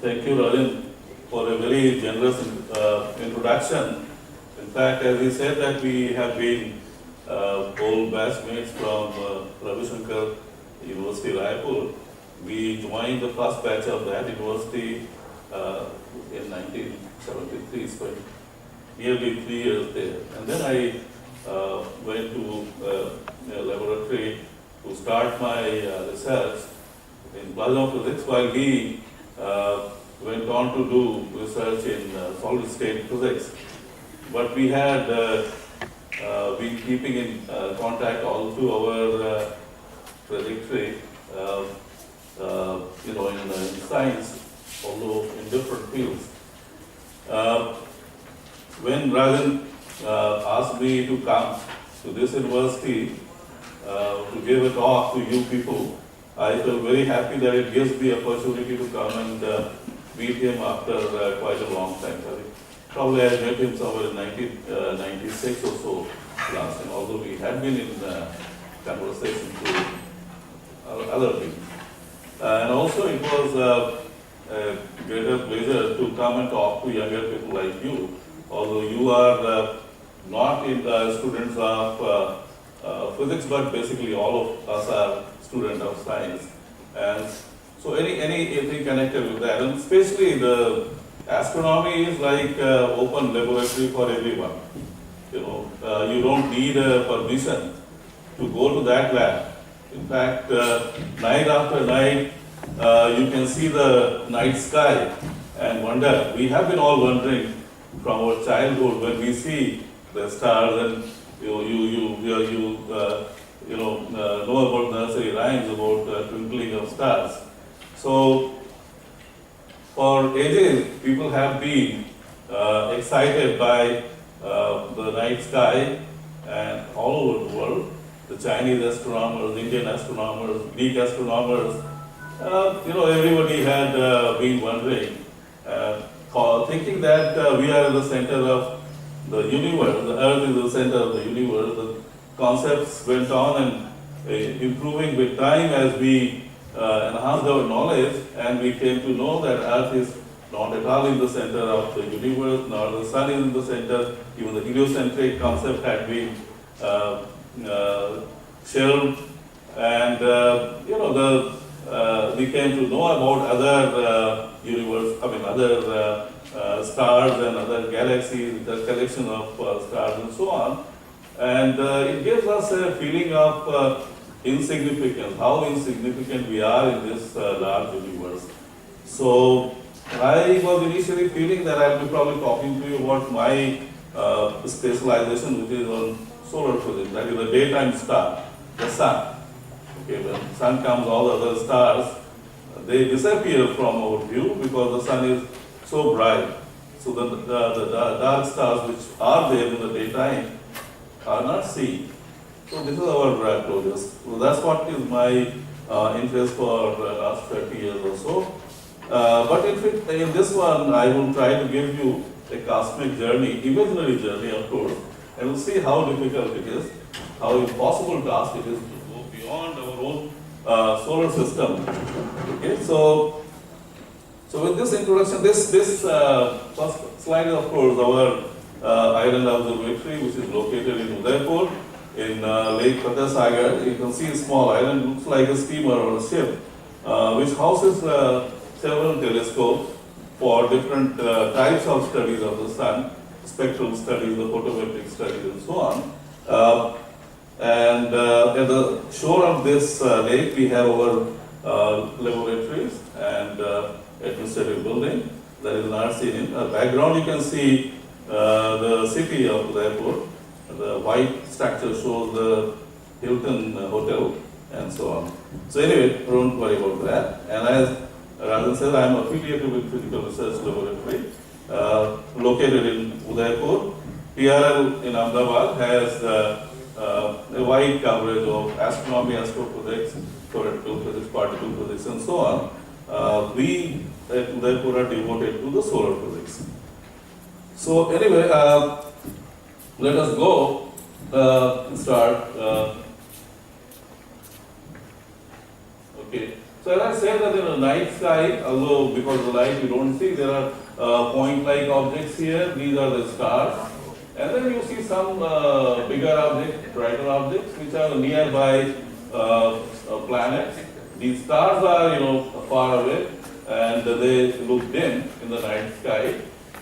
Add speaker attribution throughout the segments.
Speaker 1: Thank you, Rajan, for a very generous introduction. In fact, as we said that we have been old batchmates from Ravi Shankar University, Raipur. We joined the first batch of that university in 1973, so nearly 3 years there. And then I went to a laboratory to start my research in plasma physics, while he went on to do research in solid state physics. But we had been keeping in contact all through our trajectory, in science, although in different fields. When Rajan asked me to come to this university to give a talk to you people, I feel very happy that it gives the opportunity to come and meet him after quite a long time. Probably I met him somewhere in 1996 or so last time, although we had been in conversation through other things. And also it was a greater pleasure to come and talk to younger people like you, although you are not in students of physics, but basically all of us are students of science. And so anything connected with that, and especially the astronomy is like open laboratory for everyone. You don't need a permission to go to that lab. In fact, night after night, you can see the night sky and wonder. We have been all wondering from our childhood when we see the stars, and know about nursery rhymes about twinkling of stars. So for ages, people have been excited by the night sky, and all over the world, the Chinese astronomers, Indian astronomers, Greek astronomers, everybody had been wondering, thinking that we are in the center of the universe, the Earth is the center of the universe. The concepts went on and improving with time as we enhanced our knowledge, and we came to know that Earth is not at all in the center of the universe, nor the sun is in the center. Even the heliocentric concept had been shelved, and we came to know about other other stars and other galaxies, the collection of stars and so on. And it gives us a feeling of insignificance, how insignificant we are in this large universe. So I was initially feeling that I'll be probably talking to you about my specialization, which is on solar physics, that is the daytime star, the sun. Okay, when the sun comes, all the other stars, they disappear from our view because the sun is so bright. So the dark stars which are there in the daytime are not seen. So this is our closures. So that's what is my interest for the last 30 years or so. But in this one, I will try to give you a cosmic journey, imaginary journey, of course, and we'll see how difficult it is, how impossible task it is to go beyond our own solar system. Okay, so with this introduction, this first slide is, of course, our island observatory, which is located in Udaipur, in Lake Fateh Sagar. You can see a small island, looks like a steamer or a ship, which houses several telescopes for different types of studies of the sun, spectral studies, the photometric studies, and so on. At the shore of this lake, we have our laboratories and administrative building. That is an RCN. Background, you can see the city of Udaipur. The white structure shows the Hilton Hotel and so on. So anyway, don't worry about that. And as Rajan said, I am affiliated with Physical Research Laboratory located in Udaipur. PRL in Ahmedabad has a wide coverage of astronomy, astrophysics, theoretical physics, particle physics, and so on. We at Udaipur are devoted to the solar physics. So anyway, let us go start. Okay. So as I said that in the night sky, although because of the light you don't see, there are point-like objects here. These are the stars. And then you see some bigger objects, brighter objects, which are nearby planets. These stars are, far away, and they look dim in the night sky.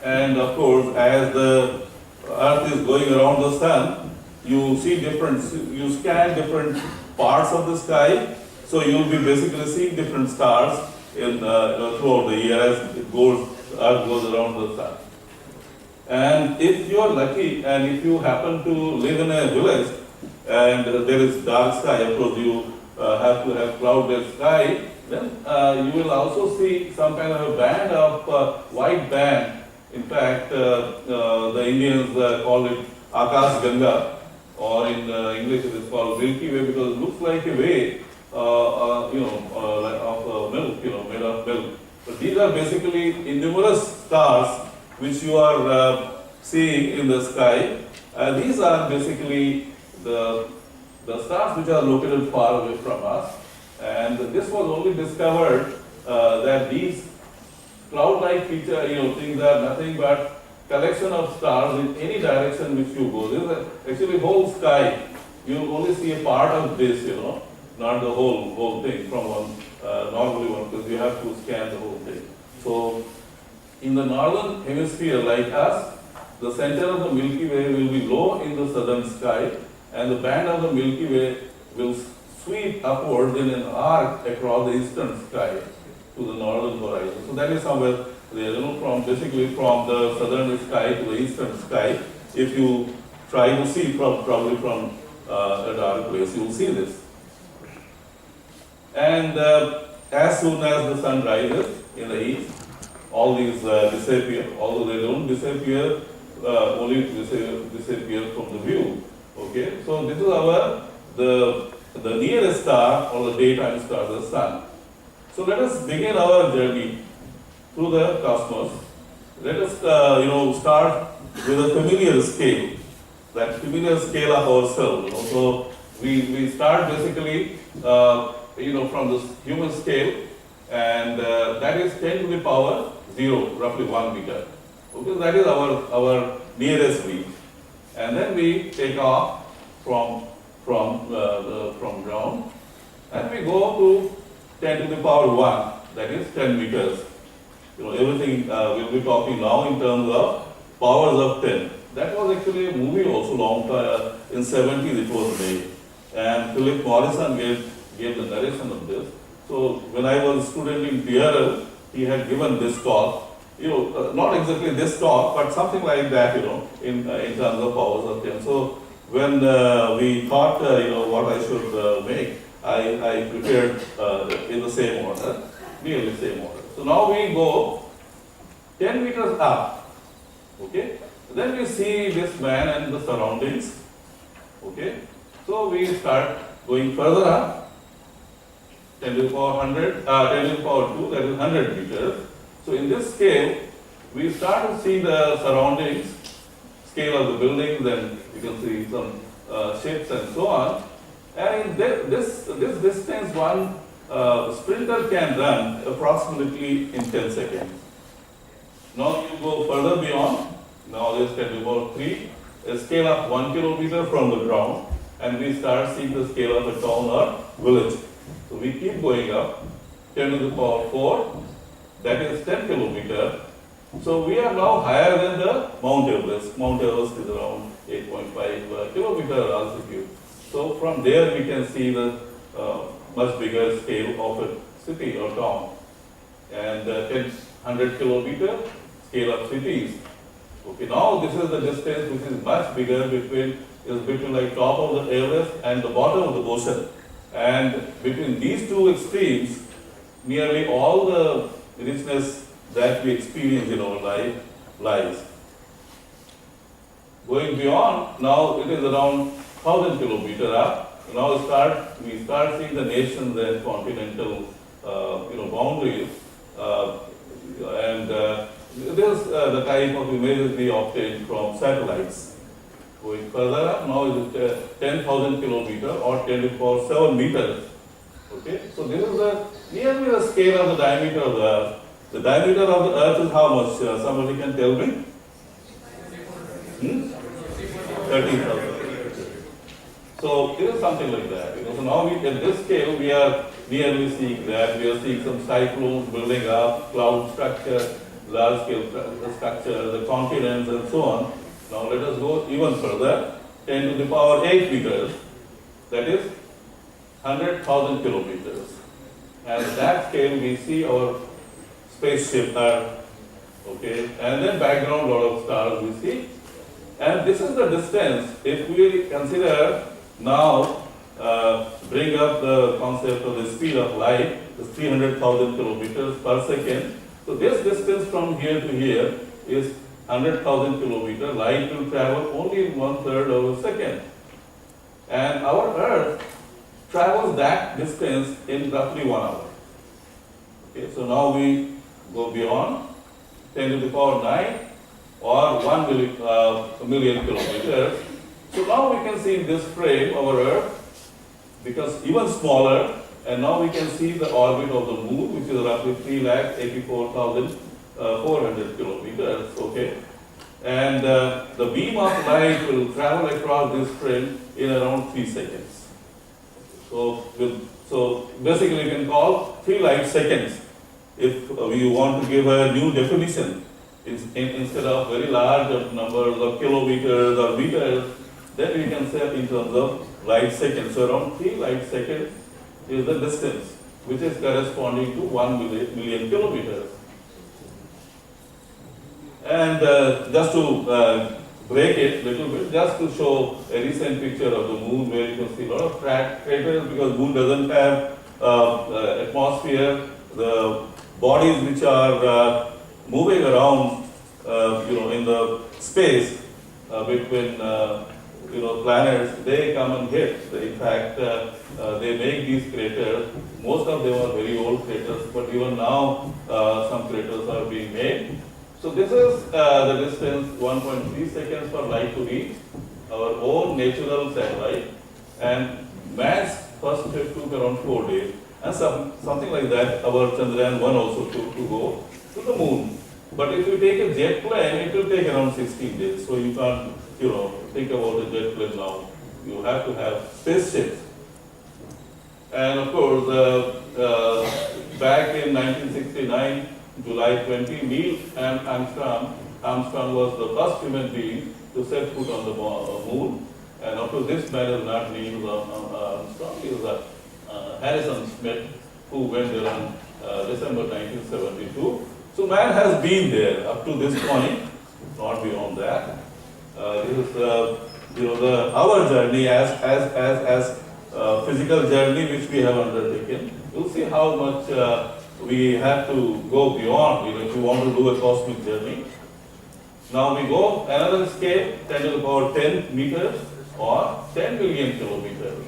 Speaker 1: And of course, as the Earth is going around the sun, you scan different parts of the sky. So you'll be basically seeing different stars in throughout the year as Earth goes around the sun. And if you are lucky and if you happen to live in a village and there is dark sky, of course you have to have cloudless sky, then you will also see some kind of a band of white band. In fact, the Indians call it Akash Ganga, or in English it is called Milky Way, because it looks like a way, like of milk, made of milk. But these are basically innumerous stars which you are seeing in the sky. These are basically the stars which are located far away from us. And this was only discovered that these cloud-like feature, things are nothing but collection of stars in any direction which you go. This is actually whole sky. You only see a part of this, not the whole thing from one, normally one, because you have to scan the whole thing. So, in the northern hemisphere like us, the center of the Milky Way will be low in the southern sky, and the band of the Milky Way will sweep upwards in an arc across the eastern sky to the northern horizon. So that is somewhere there, basically from the southern sky to the eastern sky. If you try to see probably from a dark place, you will see this. And as soon as the sun rises in the east, all these disappear, although they don't disappear, only disappear from the view. Okay, so this is the nearest star or the daytime star, the sun. So let us begin our journey through the cosmos. Let us start with a familiar scale, that familiar scale of ourselves. So we start basically from this human scale, and that is 10 to the power 0, roughly 1 meter. Okay, that is our nearest reach, and then we take off from ground, and we go to 10 to the power 1, that is 10 meters. Everything we'll be talking now in terms of powers of 10. That was actually a movie also long time, in 70s it was made, and Philip Morrison gave the narration of this. So when I was a student in PRL, he had given this talk, not exactly this talk, but something like that, in terms of powers of 10. So when we thought, what I should make, I prepared in the same order, nearly same order. So now we go 10 meters up, okay? Then we see this man and the surroundings, okay? So we start going further up, 10 to the power 100, 10 to the power 2, that is 100 meters. So in this scale, we start to see the surroundings, scale of the buildings, and you can see some ships and so on. And in this distance, one sprinter can run approximately in 10 seconds. Now you go further beyond. Now this can be about 3, a scale of 1 kilometer from the ground, and we start seeing the scale of a town or village. So we keep going up, 10 to the power 4, that is 10 kilometer. So we are now higher than the Mount Everest. Mount Everest is around 8.5 kilometer altitude. So from there we can see the much bigger scale of a city or town. And 100 kilometer scale of cities. Okay, now this is the distance which is much bigger between like top of the Everest and the bottom of the ocean. And between these two extremes, nearly all the richness that we experience in our life lies. Going beyond, now it is around 1,000 kilometers up. Now we start seeing the nations and continental boundaries, and this is the type of images we obtain from satellites. Going further up, now it is 10,000 kilometers or 10 to the power 7 meters. Okay, so this is the Nearly the scale of the diameter of the Earth. The diameter of the Earth is how much? Somebody can tell me? 13,000. So it is something like that. So now at this scale we are nearly seeing that. We are seeing some cyclones building up, cloud structure, large scale structure, the continents and so on. Now let us go even further. 10 to the power 8 meters, that is 100,000 kilometers. And at that scale we see our spaceship Earth. Okay, and then background lot of stars we see. And this is the distance. If we consider now, bring up the concept of the speed of light, is 300,000 kilometers per second. So this distance from here to here is 100,000 kilometers. Light will travel only in 1/3 of a second. And our Earth travels that distance in roughly 1 hour. Okay, so now we go beyond 10 to the power 9 or 1 million kilometers. So now we can see in this frame our Earth becomes even smaller, and now we can see the orbit of the Moon, which is roughly 384,400 kilometers. Okay, and the beam of light will travel across this frame in around 3 seconds. So basically, we can call 3 light seconds if we want to give a new definition. Instead of very large numbers of kilometers or meters, then we can say in terms of light seconds. So around 3 light seconds is the distance, which is corresponding to 1 million kilometers. And just to break it a little bit, just to show a recent picture of the Moon where you can see a lot of craters, because Moon doesn't have atmosphere. The bodies which are moving around, in the space between planets, they come and hit. In fact, they make these craters. Most of them are very old craters, but even now some craters are being made. So this is the distance 1.3 seconds for light to reach our own natural satellite, and man's first trip took around 4 days, and something like that our Chandrayaan-1 also took to go to the Moon. But if you take a jet plane, it will take around 16 days. So you can't, think about a jet plane now. You have to have spaceships. And of course, back in 1969, July 20, Neil Armstrong was the first human being to set foot on the Moon. And of course, this man is not Neil Armstrong, he is Harrison Smith, who went there on December 1972. So man has been there up to this point, not beyond that. This is our journey as physical journey which we have undertaken. You'll see how much we have to go beyond, if you want to do a cosmic journey. Now we go another scale, 10 to the power 10 meters or 10 billion kilometers.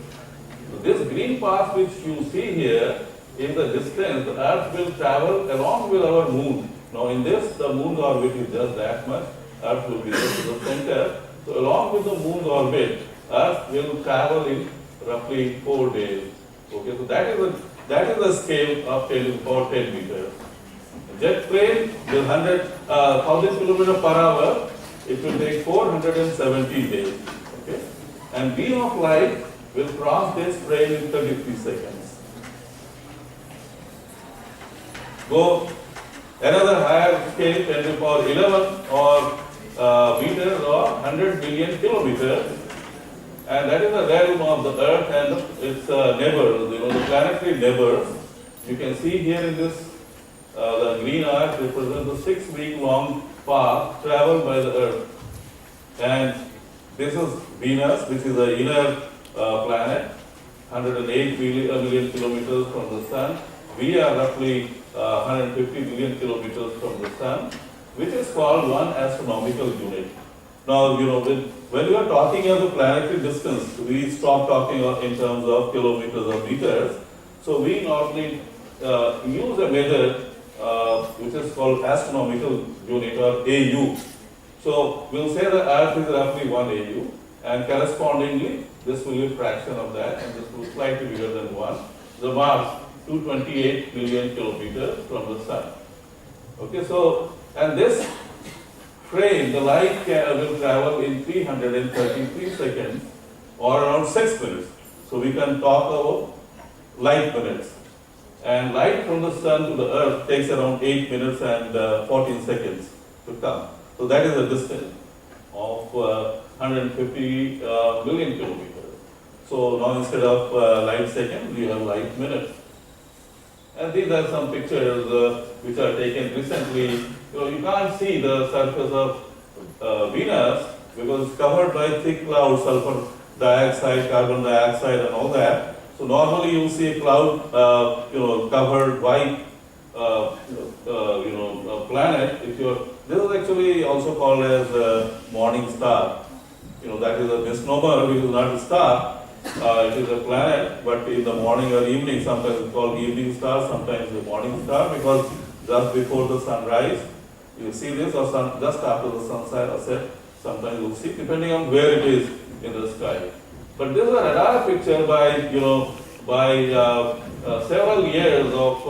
Speaker 1: So this green path which you see here is the distance the Earth will travel along with our Moon. Now in this, the Moon's orbit is just that much. Earth will be just to the center. So along with the Moon's orbit, Earth will travel in roughly 4 days. Okay, so that is the scale of 10 to the power 10 meters. Jet plane with 1,000 kilometers per hour, it will take 470 days. Okay, and beam of light will cross this frame in 33 seconds. Go another higher scale, 10 to the power 11 or meters or 100 billion kilometers, and that is the realm of the Earth and its neighbors, the planetary neighbors. You can see here in this, the green arc represents the 6-week-long path traveled by the Earth. And this is Venus, which is the inner planet, 108 million kilometers from the Sun. We are roughly 150 million kilometers from the Sun, which is called 1 astronomical unit. Now, when we are talking of the planetary distance, we stop talking in terms of kilometers or meters. So we normally use a measure which is called astronomical unit or AU. So we'll say the Earth is roughly 1 AU, and correspondingly, this will be a fraction of that, and this will be slightly bigger than 1. The Mars 228 million kilometers from the sun. Okay, so, and this frame, the light will travel in 333 seconds or around 6 minutes. So we can talk about light minutes. And light from the sun to the earth takes around 8 minutes and 14 seconds to come. So that is a distance of 150 million kilometers. So now instead of light seconds, you have light minutes. And these are some pictures which are taken recently. You can't see the surface of Venus because it's covered by thick clouds, sulfur dioxide, carbon dioxide, and all that. So normally you see a cloud, covered white, planet. This is actually also called as a morning star. That is a misnomer. It is not a star. It is a planet, but in the morning or evening, sometimes it's called evening star, sometimes the morning star, because just before the sunrise, you see this, or just after the sunset or set, sometimes you see, depending on where it is in the sky. But this is a radar picture by several years of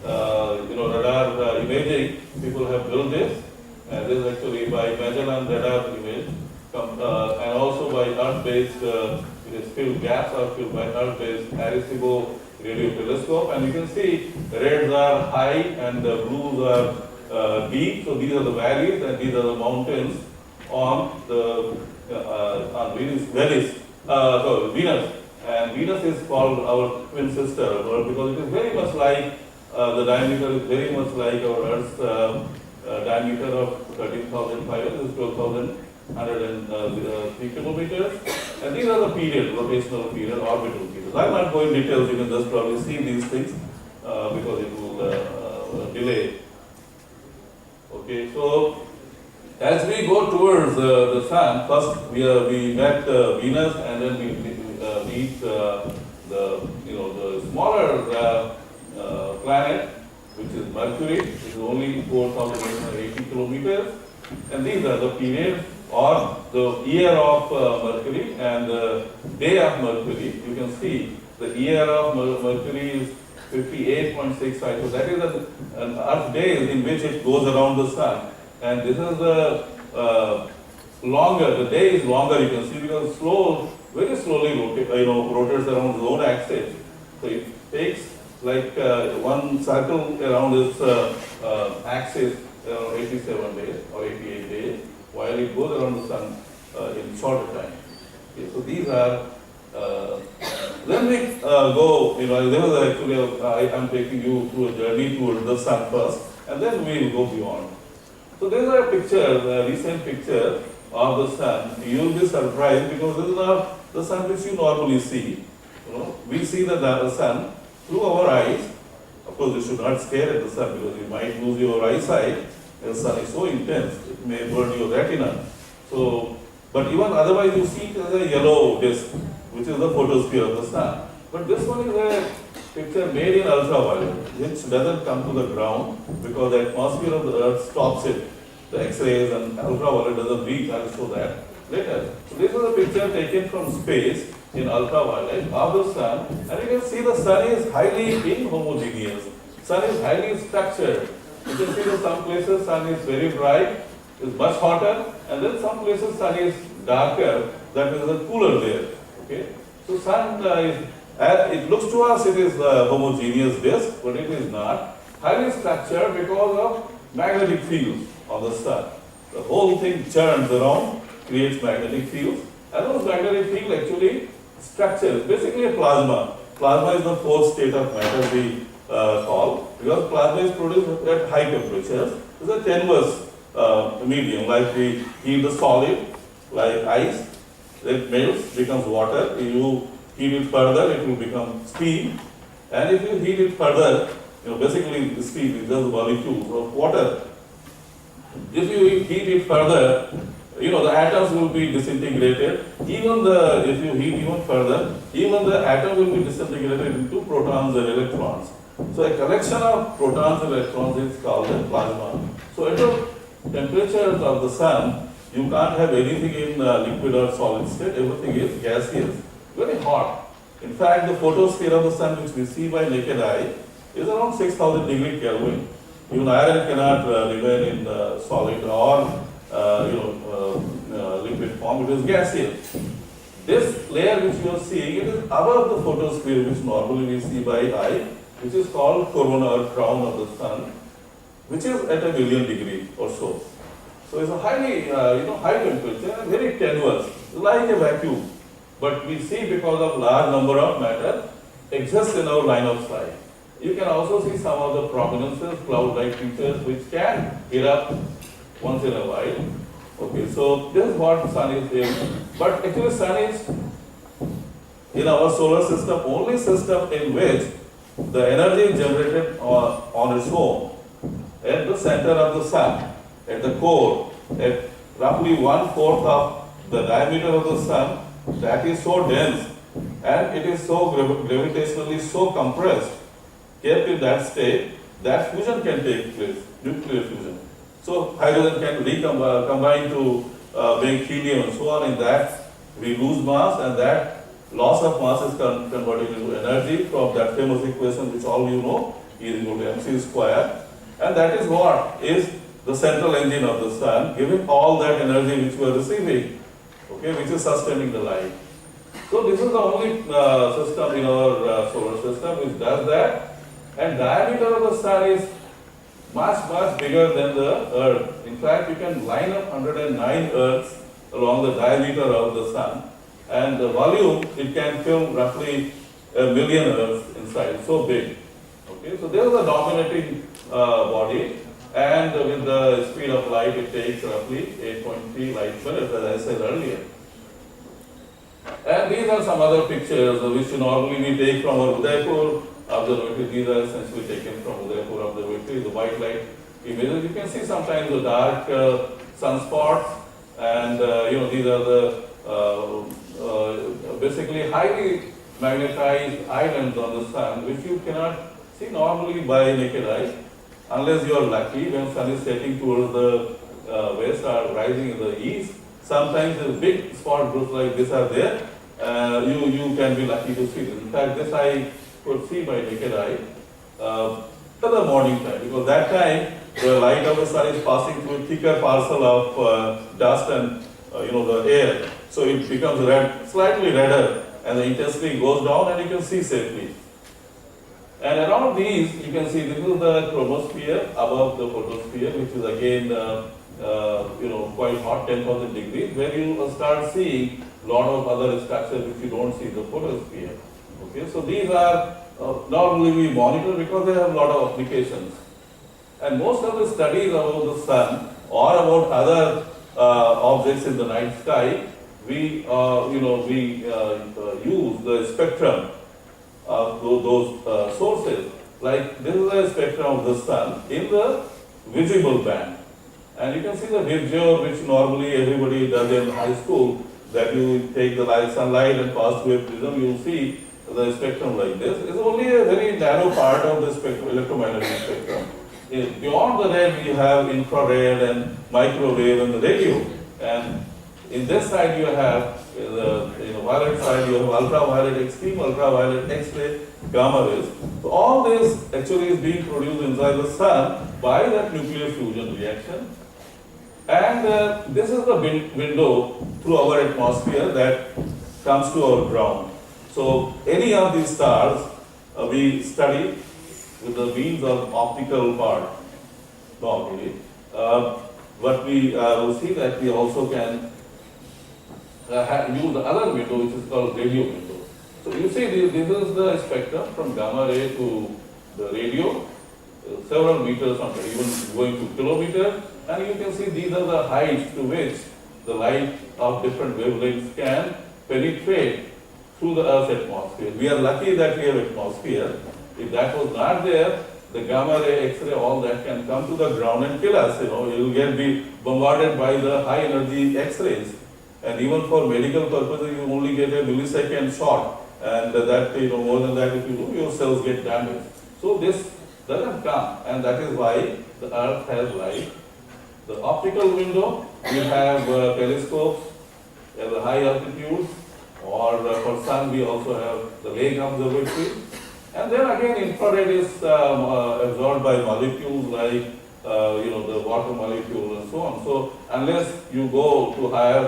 Speaker 1: radar imaging. People have built this, and this is actually by Magellan radar image, and also by Earth-based. It is filled, gaps are filled by Earth-based Arecibo radio telescope, and you can see the reds are high and the blues are deep. So these are the valleys and these are the mountains on the on Venus. And Venus is called our twin sister because it is very much like the diameter is very much like our Earth's diameter of 13,500, is 12,103 kilometers. And these are the periods, rotational period, orbital periods. I will not go in details, you can just probably see these things because it will delay. Okay, so as we go towards the sun, first we met Venus, and then we meet the smaller planet, which is Mercury, which is only 4,880 kilometers. And these are the periods or the year of Mercury and the day of Mercury. You can see the year of Mercury is 58.65. So that is an Earth day in which it goes around the sun. And this is the longer, the day is longer, you can see, because very slowly rotates around its own axis. So it takes like one circle around its axis 87 days or 88 days, while it goes around the sun in shorter time. Okay, so these are, then we go, there was actually, I am taking you through a journey towards the sun first, and then we will go beyond. So there is a picture, a recent picture of the sun. You will be surprised because this is not the sun which you normally see. We see the sun through our eyes. Of course, you should not stare at the sun because you might lose your eyesight. The sun is so intense, it may burn your retina. So, but even otherwise, you see it as a yellow disk, which is the photosphere of the sun. But this one is a picture made in ultraviolet, which doesn't come to the ground because the atmosphere of the earth stops it. The X-rays and ultraviolet doesn't reach, I will show that later. So this is a picture taken from space in ultraviolet of the sun, and you can see the sun is highly inhomogeneous. Sun is highly structured. You can see that some places sun is very bright, is much hotter, and then some places sun is darker, that is a cooler there. Okay, so sun is, as it looks to us, it is a homogeneous disk, but it is not. Highly structured because of magnetic fields of the sun. The whole thing churns around, creates magnetic fields, and those magnetic fields actually structure. It's basically a plasma. Plasma is the fourth state of matter we call, because plasma is produced at high temperatures. It's a tenuous medium, like we heat the solid, like ice, it melts, becomes water. If you heat it further, it will become steam. And if you heat it further, basically the steam is just molecules of water. If you heat it further, the atoms will be disintegrated. If you heat even further, even the atom will be disintegrated into protons and electrons. So a collection of protons and electrons is called a plasma. So at the temperatures of the sun, you can't have anything in liquid or solid state. Everything is gaseous, very hot. In fact, the photosphere of the sun which we see by naked eye is around 6,000 degree Kelvin. Even iron cannot remain in solid or liquid form, it is gaseous. This layer which you are seeing, it is above the photosphere which normally we see by eye, which is called corona or crown of the sun, which is at 1,000,000 degree or so. So it's a highly, high temperature and very tenuous, like a vacuum. But we see because of large number of matter exists in our line of sight. You can also see some of the prominences, cloud-like features, which can erupt once in a while. Okay, so this is what sun is doing. But actually sun is, in our solar system, only system in which the energy is generated on its own at the center of the sun, at the core, at roughly 1/4 of the diameter of the sun, that is so dense and it is so gravitationally so compressed, kept in that state, that fusion can take place, nuclear fusion. So hydrogen can combine to make helium and so on. In that we lose mass, and that loss of mass is converted into energy from that famous equation which all you know, E is equal to mc square. And that is what is the central engine of the sun, giving all that energy which we are receiving, okay, which is sustaining the light. So this is the only system in our solar system which does that. And diameter of the sun is much bigger than the earth. In fact, you can line up 109 earths along the diameter of the sun, and the volume, it can fill roughly 1,000,000 earths inside, so big. Okay, so there is a dominating body, and with the speed of light, it takes roughly 8.3 light minutes, as I said earlier. And these are some other pictures which normally we take from our Udaipur observatory. These are essentially taken from Udaipur observatory, the white light images. You can see sometimes the dark sunspots, and these are the basically highly magnetized islands on the sun, which you cannot see normally by naked eye, unless you are lucky when sun is setting towards the west or rising in the east. Sometimes the big spot groups like this are there. You can be lucky to see this. In fact, this I could see by naked eye at the morning time, because that time the light of the sun is passing through a thicker parcel of dust and the air, so it becomes red, slightly redder, and the intensity goes down, and you can see safely. And around these, you can see this is the chromosphere above the photosphere, which is again quite hot, 10,000 degrees, where you start seeing a lot of other structures which you don't see in the photosphere. Okay, so these are normally we monitor because they have a lot of applications. And most of the studies about the sun or about other objects in the night sky, we use the spectrum of those sources. Like this is the spectrum of the sun in the visible band. And you can see the Vibgyor, which normally everybody does in high school, that you take the sunlight and pass through a prism, you will see the spectrum like this. It's only a very narrow part of the spectrum, electromagnetic spectrum. Beyond the red, we have infrared and microwave and the radio. And in this side, you have, in the violet side, you have ultraviolet, extreme ultraviolet, X-ray, gamma rays. So all this actually is being produced inside the sun by that nuclear fusion reaction. And this is the window through our atmosphere that comes to our ground. So any of these stars we study with the means of optical part normally. But we will see that we also can use the other window, which is called radio window. So you see this is the spectrum from gamma ray to the radio, several meters, sometimes even going to kilometers. And you can see these are the heights to which the light of different wavelengths can penetrate through the Earth's atmosphere. We are lucky that we have atmosphere. If that was not there, the gamma ray, X-ray, all that can come to the ground and kill us. You will be bombarded by the high energy X-rays. And even for medical purposes, you only get a millisecond shot. And that, more than that, if you do, your cells get damaged. So this doesn't come, and that is why the Earth has light. The optical window, we have telescopes at the high altitudes, or or for sun we also have the Lake Observatory. And then again infrared is absorbed by molecules like the water molecule and so on. So unless you go to higher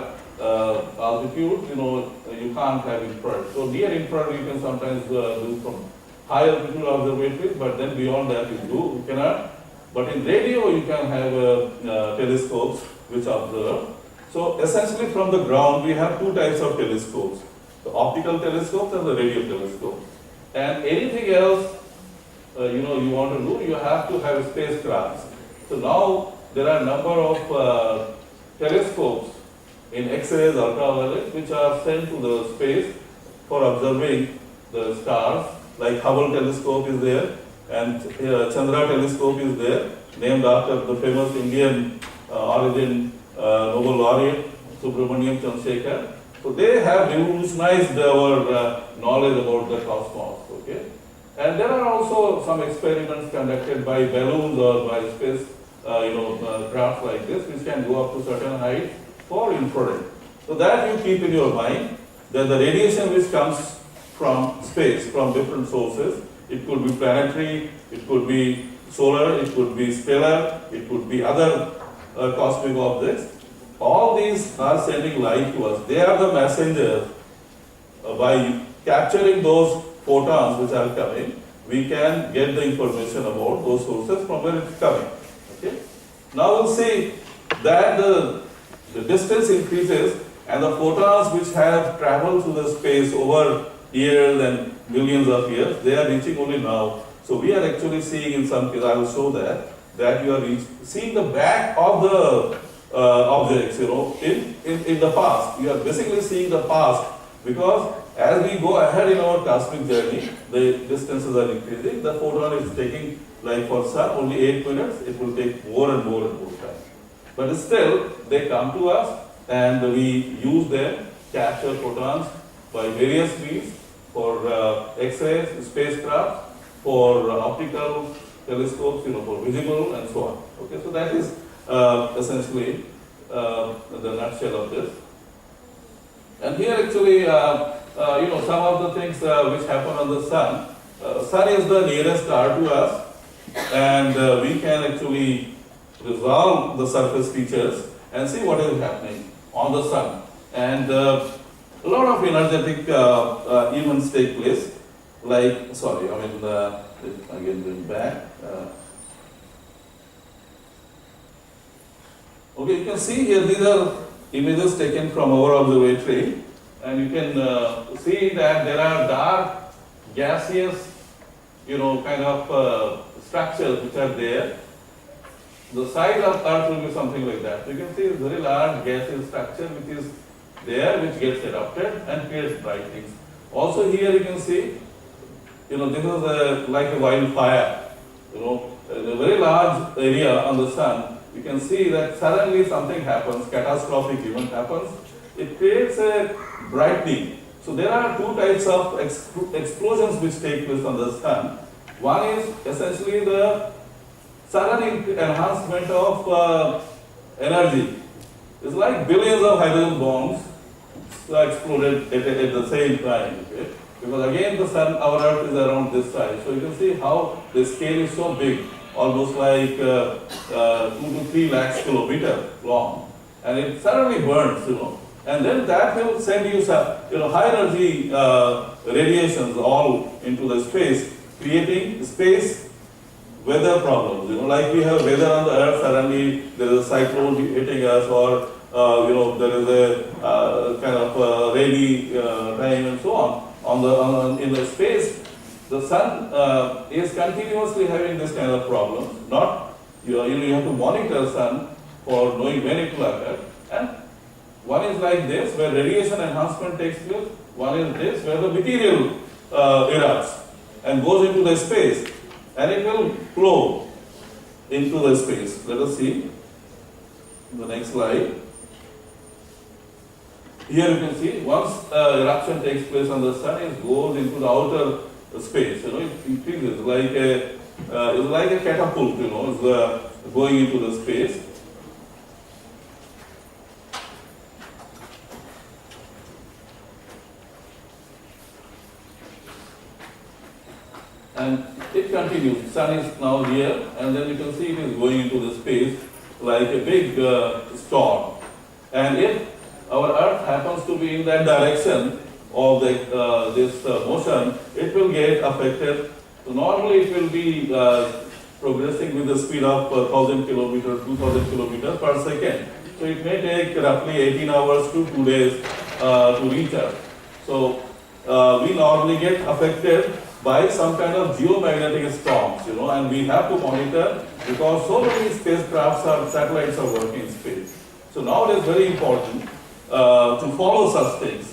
Speaker 1: altitude, you can't have infrared. So near infrared you can sometimes do from high altitude observatories, but then beyond that you cannot. But in radio you can have telescopes which observe. So essentially from the ground we have two types of telescopes, the optical telescopes and the radio telescope. And anything else you want to do, you have to have spacecrafts. So now there are a number of telescopes in X-rays, ultraviolet, which are sent to the space for observing the stars. Like Hubble telescope is there, and Chandra telescope is there, named after the famous Indian origin Nobel laureate Subramanian Chandrasekhar. So they have revolutionized our knowledge about the cosmos. Okay, and there are also some experiments conducted by balloons or by space, craft like this, which can go up to certain height for infrared. So that you keep in your mind that the radiation which comes from space, from different sources, it could be planetary, it could be solar, it could be stellar, it could be other cosmic objects. All these are sending light to us. They are the messengers. By capturing those photons which are coming, we can get the information about those sources from where it's coming. Okay? Now we'll see that the distance increases and the photons which have traveled through the space over years and millions of years, they are reaching only now. So we are actually seeing in some cases, I will show that you are seeing the back of the objects, in the past. You are basically seeing the past, because as we go ahead in our cosmic journey, the distances are increasing. The photon is taking, like for sun, only 8 minutes. It will take more and more and more time. But still, they come to us and we use them, capture photons by various means for X-rays, spacecraft, for optical telescopes, for visible and so on. Okay, so that is essentially the nutshell of this. And here actually, some of the things which happen on the sun. Sun is the nearest star to us, and we can actually resolve the surface features and see what is happening on the sun. And a lot of energetic events take place. Like, again going back. Okay, you can see here these are images taken from our observatory, and you can see that there are dark, gaseous, kind of structures which are there. The size of Earth will be something like that. So you can see a very large gaseous structure which is there, which gets erupted and creates bright things. Also here you can see, this is like a wildfire. In a very large area on the sun, you can see that suddenly something happens, catastrophic event happens. It creates a brightening. So there are two types of explosions which take place on the sun. One is essentially the sudden enhancement of energy. It's like billions of hydrogen bombs exploded at the same time. Okay? Because again the sun, our Earth is around this size. So you can see how the scale is so big, almost like 2 to 3 lakhs kilometer long. And it suddenly burns, And then that will send you high energy radiations all into the space, creating space weather problems. Like we have weather on the Earth, suddenly there is a cyclone hitting us, or there is a kind of rainy time and so on. In the space, the sun is continuously having this kind of problem. Not you have to monitor the sun for knowing when it will occur. And one is like this, where radiation enhancement takes place. One is this, where the material erupts and goes into the space, and it will flow into the space. Let us see the next slide. Here you can see, once eruption takes place on the sun, it goes into the outer space. It increases it's like a catapult. It's going into the space. and it continues. Sun is now here, and then you can see it is going into the space like a big storm. And if our Earth happens to be in that direction of this motion, it will get affected. So normally it will be progressing with the speed of 1000 kilometers, 2000 kilometers per second. So it may take roughly 18 hours to 2 days to reach us. So we normally get affected by some kind of geomagnetic storms, and we have to monitor because so many spacecrafts or satellites are working in space. So now it is very important to follow such things.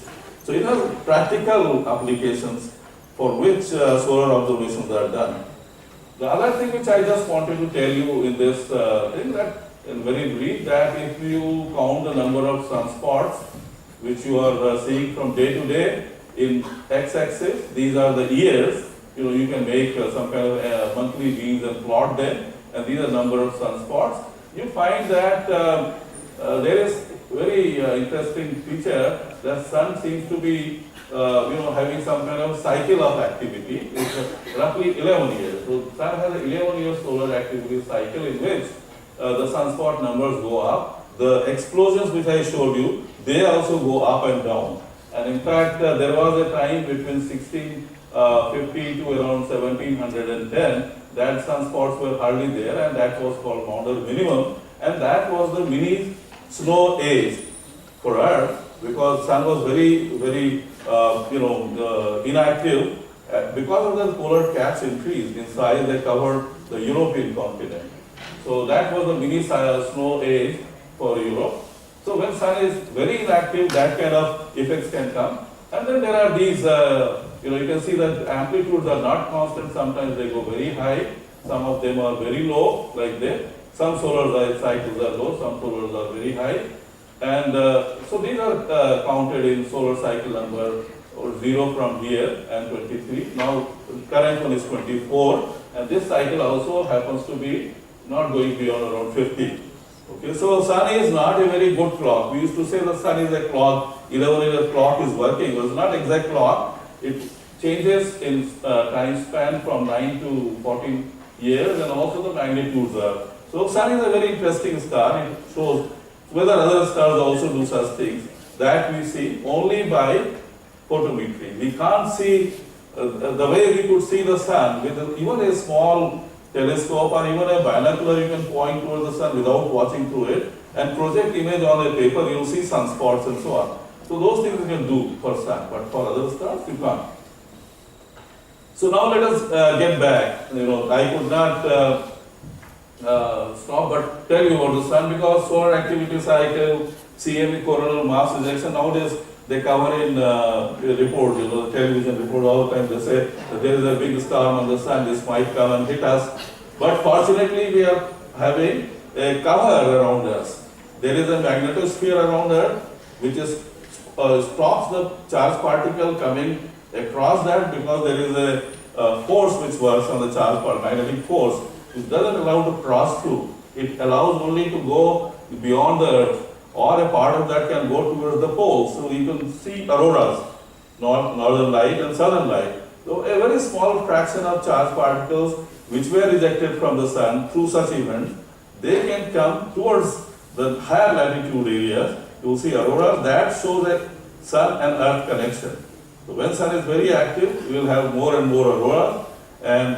Speaker 1: So it has practical applications for which solar observations are done. The other thing which I just wanted to tell you in this thing that, in very brief, that if you count the number of sunspots which you are seeing from day to day in x-axis, these are the years. You can make some kind of monthly means and plot them, and these are number of sunspots. You find that there is very interesting feature that sun seems to be having some kind of cycle of activity. It's roughly 11 years. So sun has an 11-year solar activity cycle in which the sunspot numbers go up. The explosions which I showed you, they also go up and down. And in fact, there was a time between 1650 to around 1710 that sunspots were hardly there, and that was called Maunder minimum, and that was the mini snow age for Earth because sun was very, very inactive. Because of the polar caps increased in size, they covered the European continent. So that was the mini snow age for Europe. So when sun is very inactive, that kind of effects can come. And then there are these, you can see that amplitudes are not constant. Sometimes they go very high. Some of them are very low, like this. Some solar cycles are low, some solars are very high. And so these are counted in solar cycle number 0 from here and 23. Now current one is 24, and this cycle also happens to be not going beyond around 50. Okay, so sun is not a very good clock. We used to say the sun is a clock, 11-year clock is working. It was not exact clock. It changes in time span from 9 to 14 years, and also the magnitudes are. So sun is a very interesting star. It shows whether other stars also do such things that we see only by photometry. We can't see the way we could see the sun with even a small telescope or even a binocular. You can point towards the sun without watching through it and project image on a paper. You'll see sunspots and so on. So those things you can do for sun, but for other stars you can't. So now let us get back. I could not stop but tell you about the sun because solar activity cycle, CME coronal mass ejection, nowadays they cover in reports, the television report all the time. They say that there is a big storm on the sun, this might come and hit us. But fortunately we are having a cover around us. There is a magnetosphere around Earth which is stops the charged particle coming across that because there is a force which works on the charged particle, magnetic force. It doesn't allow to cross through. It allows only to go beyond the Earth, or a part of that can go towards the poles. So you can see auroras, northern light and southern light. So a very small fraction of charged particles which were ejected from the sun through such events, they can come towards the higher latitude areas. You will see auroras. That shows a sun and earth connection. So when sun is very active, we will have more and more auroras, and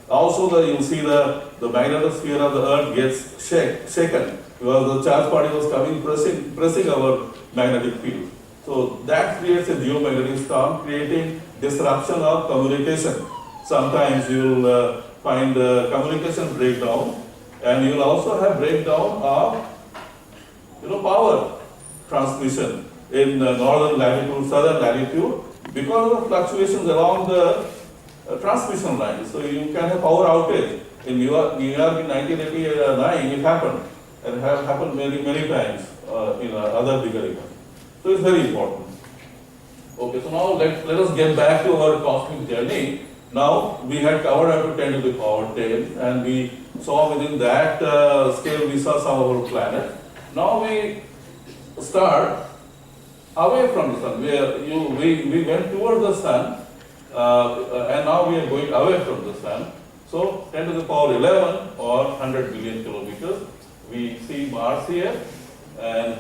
Speaker 1: also you see the magnetosphere of the earth gets shaken because the charged particles coming pressing our magnetic field. So that creates a geomagnetic storm, creating disruption of communication. Sometimes you will find communication breakdown, and you will also have breakdown of power transmission in northern latitude, southern latitude, because of the fluctuations along the transmission line. So you can have power outage. In New York in 1989 it happened, and it has happened many times in other bigger events. So it's very important. Okay, so now let us get back to our cosmic journey. Now we had covered up to 10 to the power 10, and we saw within that scale we saw some of our planets. Now we start away from the sun. We went towards the sun and now we are going away from the sun. So 10 to the power 11 or 100 billion kilometers. We see Mars here, and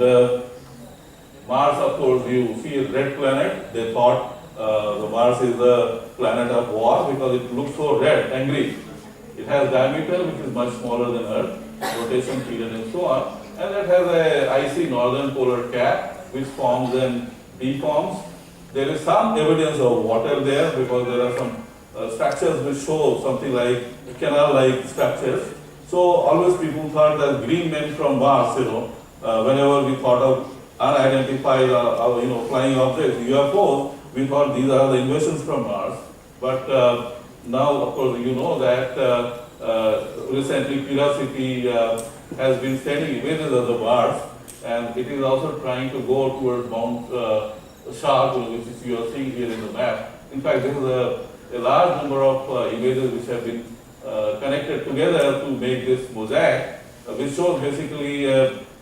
Speaker 1: Mars, of course, you see a red planet. They thought the Mars is the planet of war because it looks so red, angry. It has diameter which is much smaller than Earth, rotation period and so on. And it has a icy northern polar cap which forms and deforms. There is some evidence of water there because there are some structures which show something like canal-like structures. So always people thought that green men from Mars, whenever we thought of unidentified, flying objects, UFOs, we thought these are the invasions from Mars. But now, of course, you know that recently Curiosity has been sending images of the Mars, and it is also trying to go towards Mount Sharp, which is you are seeing here in the map. In fact, this is a large number of images which have been connected together to make this mosaic, which shows basically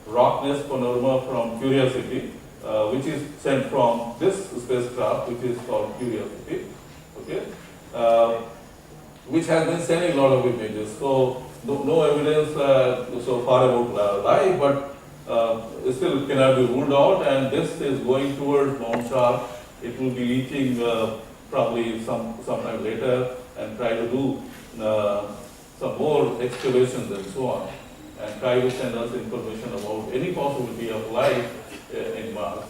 Speaker 1: rock nest panorama from Curiosity, which is sent from this spacecraft, which is called Curiosity, okay, which has been sending a lot of images. So no evidence so far about life, but still cannot be ruled out. And this is going towards Mount Sharp. It will be reaching probably sometime later, and try to do some more excavations and so on, and try to send us information about any possibility of life in Mars.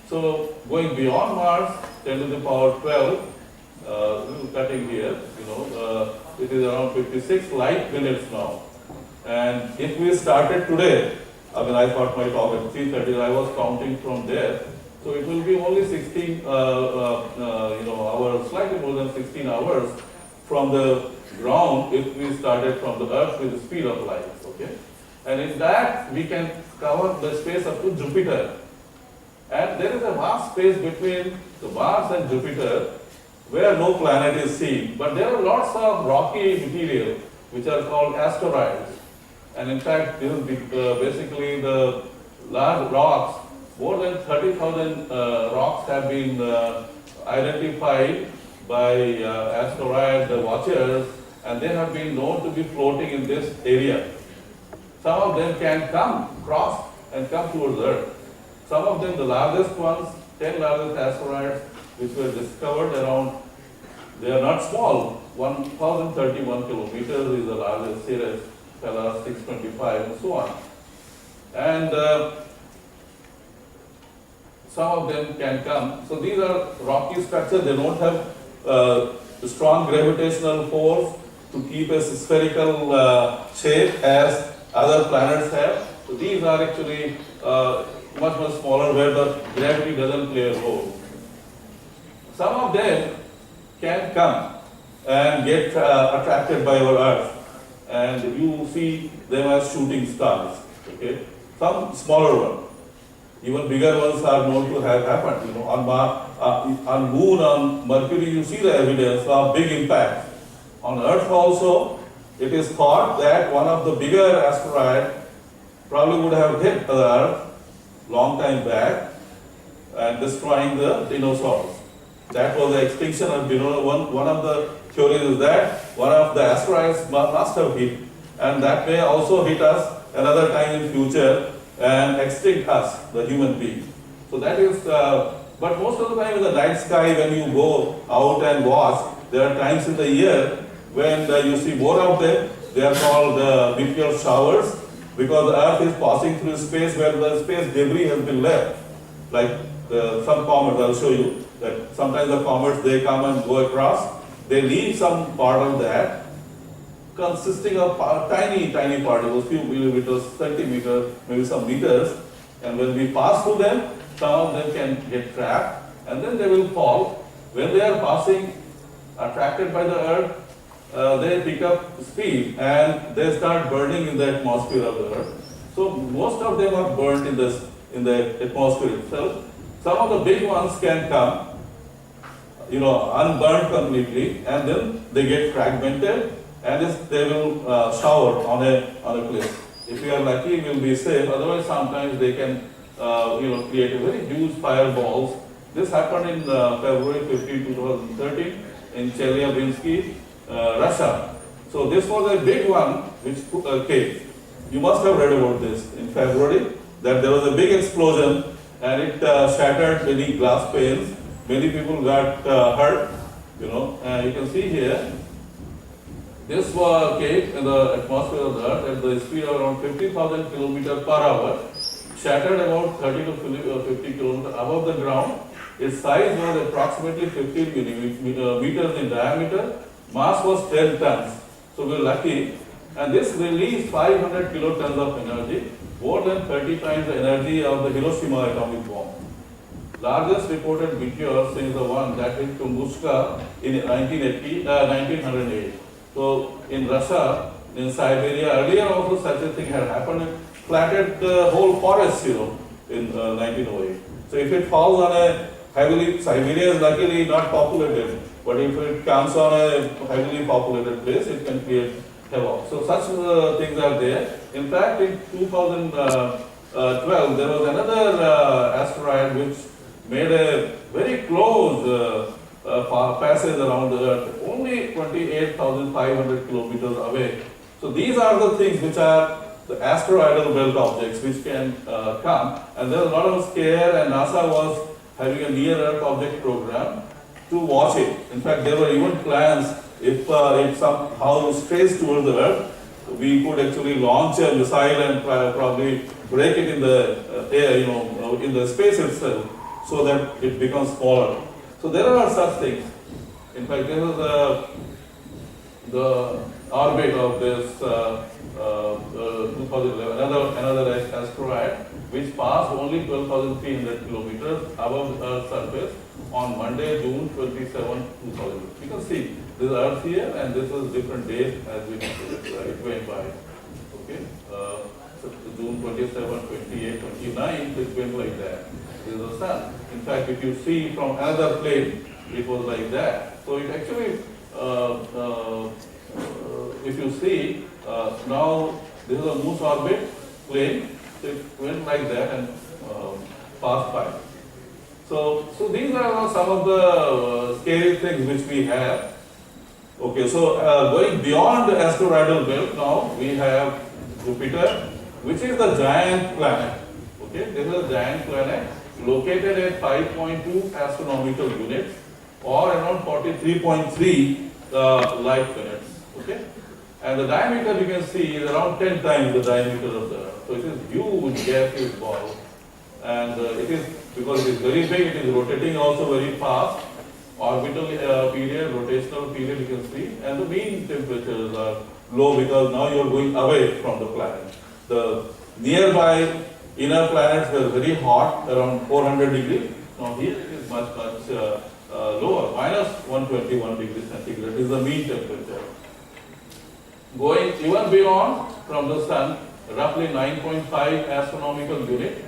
Speaker 1: So going beyond Mars, 10 to the power 12, little cutting here, it is around 56 light minutes now. And if we started today, I thought my talk at 3:30, I was counting from there. So it will be only 16 hours, slightly more than 16 hours from the ground if we started from the Earth with the speed of light, okay? And in that, we can cover the space up to Jupiter. And there is a vast space between the Mars and Jupiter where no planet is seen. But there are lots of rocky material which are called asteroids. And in fact, this is basically the large rocks. More than 30,000 rocks have been identified by asteroid watchers, and they have been known to be floating in this area. Some of them can cross and come towards Earth. Some of them, the largest ones, 10 largest asteroids, which were discovered around, they are not small, 1,031 kilometers is the largest, Ceres, Pallas 625, and so on. And some of them can come. So these are rocky structures, they don't have strong gravitational force to keep a spherical shape as other planets have. So these are actually much smaller where the gravity doesn't play a role. Some of them can come and get attracted by our Earth, and you see them as shooting stars. Okay, some smaller ones, even bigger ones are known to have happened. On Moon, on Mercury, you see the evidence of big impact. On Earth also, it is thought that one of the bigger asteroids probably would have hit the Earth long time back and destroying the dinosaurs. That was the extinction of dinosaurs. One of the theories is that one of the asteroids must have hit, and that may also hit us another time in future and extinct us, the human being. So that is, but most of the time in the night sky, when you go out and watch, there are times in the year when you see more of them. They are called meteor showers, because the Earth is passing through space where the space debris has been left. Like some comets, I'll show you that sometimes the comets, they come and go across, they leave some part of that consisting of tiny particles, few millimeters, centimeters, maybe some meters, and when we pass through them, some of them can get trapped, and then they will fall. When they are passing, attracted by the Earth, they pick up speed and they start burning in the atmosphere of the Earth. So most of them are burnt in the atmosphere itself. Some of the big ones can come, unburned completely, and then they get fragmented, and they will shower on a place. If we are lucky, we will be safe. Otherwise, sometimes they can create a very huge fireballs. This happened in February 15, 2013. in Chelyabinsk, Russia. So this was a big one which came. You must have read about this in February, that there was a big explosion and it shattered many glass panes. Many people got hurt, you know. You can see here, this came in the atmosphere of the Earth at the speed of around 50,000 kilometers per hour, shattered about 30 to 50 kilometers above the ground. Its size was approximately 15 meters in diameter. Mass was 10 tons. So we were lucky. And this released 500 kilotons of energy, more than 30 times the energy of the Hiroshima atomic bomb. Largest reported meteor is the one that hit Tunguska in 1908. So in Russia, in Siberia, earlier also such a thing had happened. It flattened the whole forest, you know, in 1908. So if it falls on a heavily, Siberia is luckily not populated, but if it comes on a heavily populated place, it can create havoc. So such things are there. In fact, in 2012, there was another asteroid which made a very close passage around the Earth, only 28,500 kilometers away. So these are the things which are the asteroidal belt objects which can come. And there was a lot of scare, and NASA was having a near Earth object program to watch it. In fact, there were even plans, if somehow strays towards the Earth, we could actually launch a missile and probably break it in the air, you know, in the space itself, so that it becomes smaller. So there are such things. In fact, this is the orbit of this 2011, another asteroid, which passed only 12,300 kilometers above the Earth's surface on Monday, June 27, 2000. You can see this is Earth here, and this is different days as it went by. Okay, so June 27, 28, 29, it went like that. This is the sun. In fact, if you see from another plane, it was like that. So it actually, if you see, now this is a moon's orbit plane, so it went like that and passed by. So these are some of the scary things which we have. Okay, so going beyond the asteroidal belt, now we have Jupiter, which is the giant planet. Okay, this is a giant planet located at 5.2 astronomical units, or around 43.3 light minutes. Okay, and the diameter you can see is around 10 times the diameter of the Earth. So it is huge gaseous ball, and it is, because it is very big, it is rotating also very fast. Orbital period, rotational period you can see, and the mean temperatures are low because now you are going away from the planet. The nearby inner planets were very hot, around 400 degrees. Now here it is much lower, minus 121 degrees centigrade is the mean temperature. Going even beyond from the sun, roughly 9.5 astronomical unit,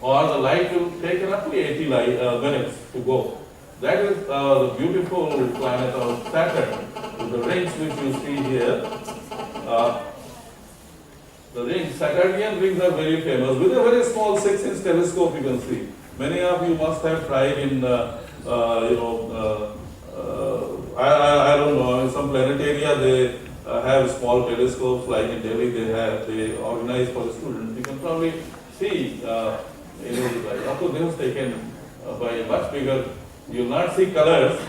Speaker 1: or the light will take roughly 80 minutes to go. That is the beautiful planet of Saturn, with the rings which you see here. The rings, Saturnian rings are very famous. With a very small 6-inch telescope you can see. Many of you must have tried in, I don't know, in some planetaria they have small telescopes, like in Delhi they organize for the students. You can probably see, of course this was taken by a much bigger. You will not see colors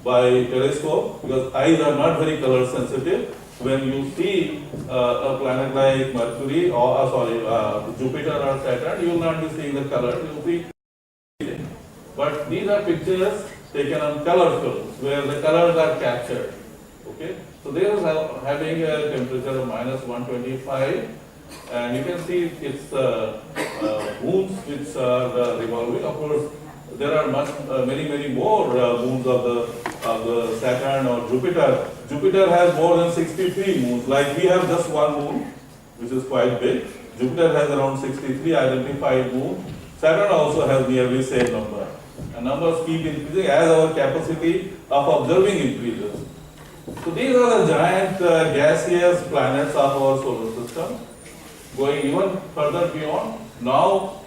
Speaker 1: by telescope because eyes are not very color sensitive. When you see a planet like Mercury or Jupiter or Saturn, you will not be seeing the colors. You will see, but these are pictures taken on color films where the colors are captured. Okay, so they are having a temperature of minus 125, and you can see its moons which are revolving. Of course, there are many more moons of the Saturn or Jupiter. Jupiter has more than 63 moons. Like we have just one moon, which is quite big. Jupiter has around 63 identified moons. Saturn also has nearly same number. And numbers keep increasing as our capacity of observing increases. So these are the giant gaseous planets of our solar system. Going even further beyond, now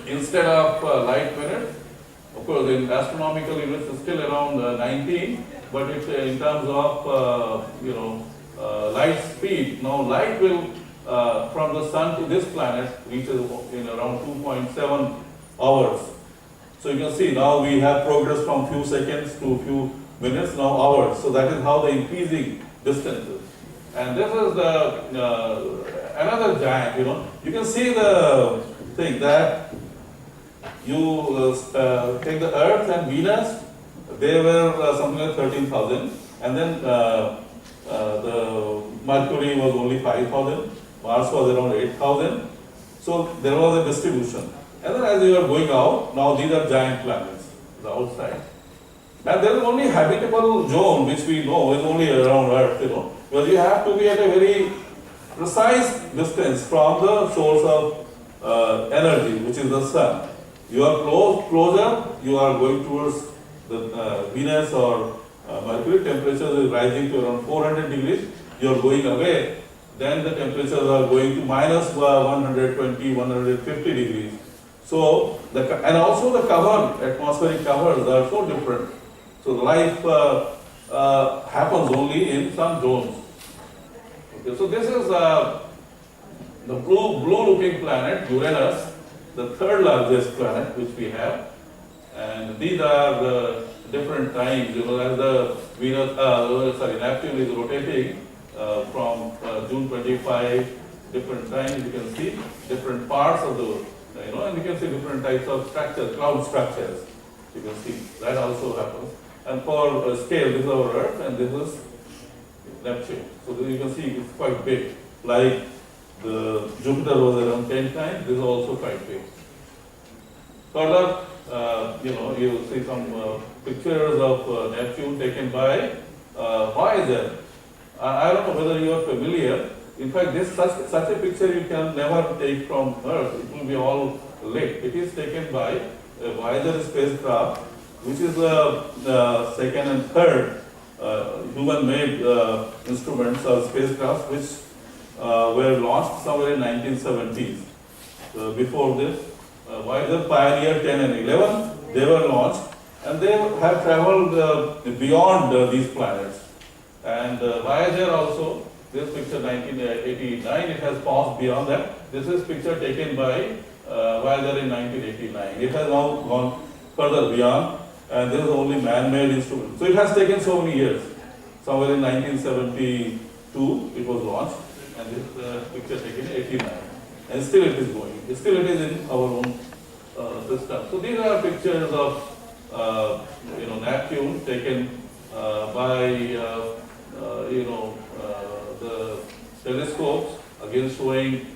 Speaker 1: instead of light minutes, Of course, in astronomical units, it's still around 19, but it, in terms of light speed, now light will from the sun to this planet reaches in around 2.7 hours. So you can see now we have progressed from few seconds to few minutes, now hours. So that is how the increasing distances. And this is the another giant. You can see the thing that you take the Earth and Venus, they were something like 13,000, and then the Mercury was only 5,000, Mars was around 8,000. So there was a distribution. And then as you are going out, now these are giant planets, the outside. And there is only habitable zone which we know is only around Earth, because you have to be at a very precise distance from the source of energy, which is the sun. You are closer, you are going towards the Venus or Mercury, temperature is rising to around 400 degrees. You are going away, then the temperatures are going to minus 120, 150 degrees. So, and also the cover, atmospheric covers are so different. So life happens only in some zones. Okay, so this is the blue-looking planet, Uranus, the third largest planet which we have. And these are the different times, as the Neptune is rotating from June 25, different times, you can see different parts of the, and you can see different types of structures, cloud structures. You can see that also happens. And for scale, this is our Earth and this is Neptune. So you can see it's quite big. Like the Jupiter was around 10 times, this is also quite big. Further, you will see some pictures of Neptune taken by Voyager. I don't know whether you are familiar. In fact, such a picture you can never take from Earth. It will be all lit. It is taken by a Voyager spacecraft, which is the second and third human-made instruments or spacecrafts which were launched somewhere in 1970s. Before this, Voyager Pioneer 10 and 11, they were launched, and they have traveled beyond these planets. And Voyager also, this picture 1989, it has passed beyond that. This is picture taken by Voyager in 1989. It has now gone further beyond, and this is only man-made instrument. So it has taken so many years. Somewhere in 1972, it was launched, and this picture taken in 89. And still it is going. Still it is in our own system. So these are pictures of Neptune taken by the telescopes, again showing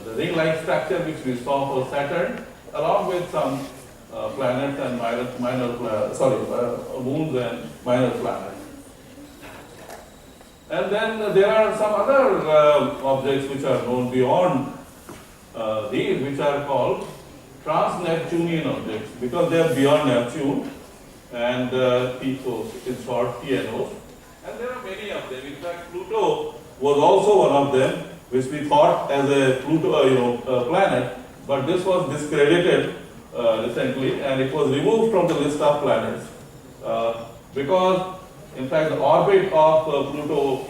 Speaker 1: the ring-like structure which we saw for Saturn, along with some planets and moons and minor planets. And then there are some other objects which are known beyond these, which are called trans-Neptunian objects, because they are beyond Neptune, and in short, TNOs. And there are many of them. In fact, Pluto was also one of them, which we thought as a planet, but this was discredited recently, and it was removed from the list of planets because, in fact, the orbit of Pluto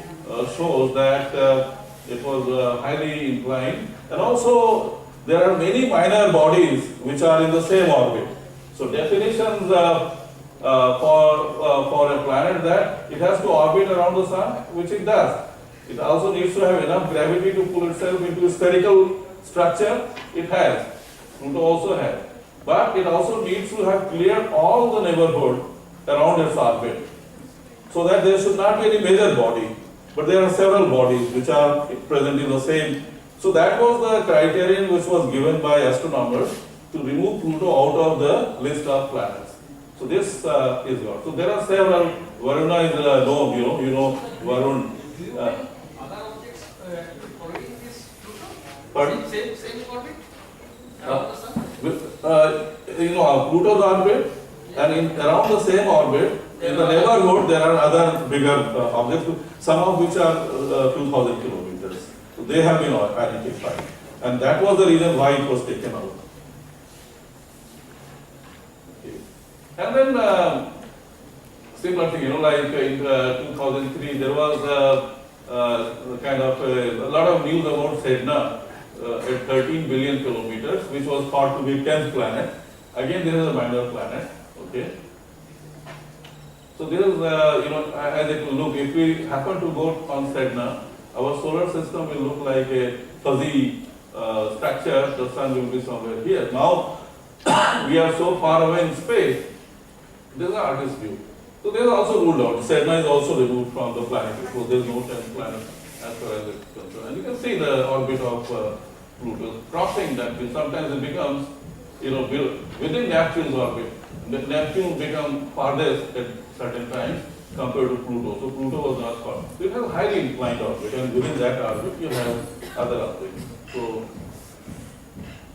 Speaker 1: shows that it was highly inclined, and also there are many minor bodies which are in the same orbit. So definitions for a planet that it has to orbit around the sun, which it does. It also needs to have enough gravity to pull itself into a spherical structure. It has. Pluto also has. But it also needs to have cleared all the neighborhood around its orbit, so that there should not be any major body. But there are several bodies which are present in the same. So that was the criterion which was given by astronomers to remove Pluto out of the list of planets. So this is gone. So there are several. Varuna is known, you know Varun.
Speaker 2: Other objects following this Pluto?
Speaker 1: Pardon?
Speaker 2: Same orbit? Around the sun?
Speaker 1: Pluto's orbit, and around the same orbit, in the neighborhood, there are other bigger objects, some of which are 2,000 kilometers. So they have been identified. And that was the reason why it was taken out. And then similar thing, like in 2003, there was kind of a lot of news about Sedna at 13 billion kilometers, which was thought to be 10th planet. Again, this is a minor planet. Okay. So this is, as it will look, if we happen to go on Sedna, our solar system will look like a fuzzy structure. The sun will be somewhere here. Now, we are so far away in space. This is an artist's view. So this is also ruled out. Sedna is also removed from the planet because there is no 10th planet as far as it's concerned. And you can see the orbit of Pluto crossing that. Sometimes it becomes, within Neptune's orbit. Neptune becomes farthest at certain times compared to Pluto. So Pluto was not far. So it has a highly inclined orbit, and within that orbit you have other objects.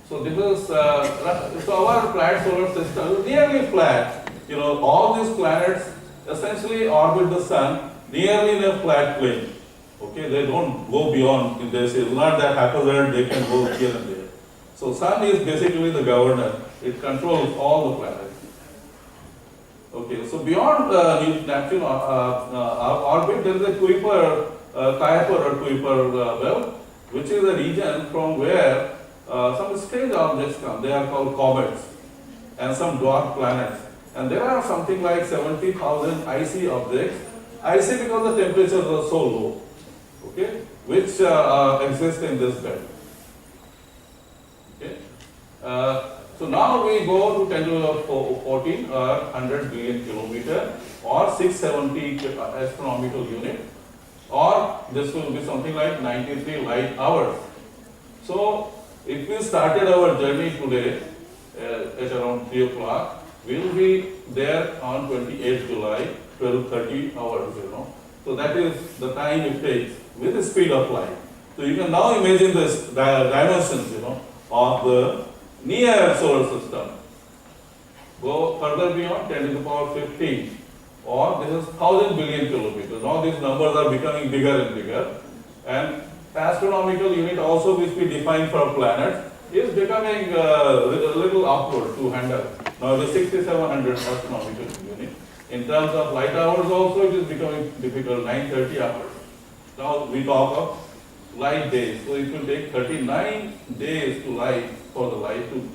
Speaker 1: So this is so our flat solar system is nearly flat. All these planets essentially orbit the sun nearly in a flat plane. Okay, they don't go beyond. It's not that haphazard, they can go here and there. So sun is basically the governor. It controls all the planets. Okay, so beyond Neptune orbit, there is a Kuiper or Kuiper belt, which is a region from where some strange objects come. They are called comets and some dwarf planets. And there are something like 70,000 icy objects. Icy because the temperatures are so low, okay, which exist in this belt. Okay. So now we go to 10 to the 14 or 100 billion kilometer or 670 astronomical unit, or this will be something like 93 light hours. So if we started our journey today at around 3 o'clock, we will be there on 28th July, 12:30 hours, So that is the time it takes with the speed of light. So you can now imagine this dimensions, of the near solar system. Go further beyond 10 to the power 15, or this is 1000 billion kilometers. Now these numbers are becoming bigger and bigger. And astronomical unit also, which we define for planets, is becoming a little awkward to handle. Now it is 6700 astronomical unit. In terms of light hours also, it is becoming difficult, 930 hours. Now we talk of light days. So it will take 39 days to light for the light to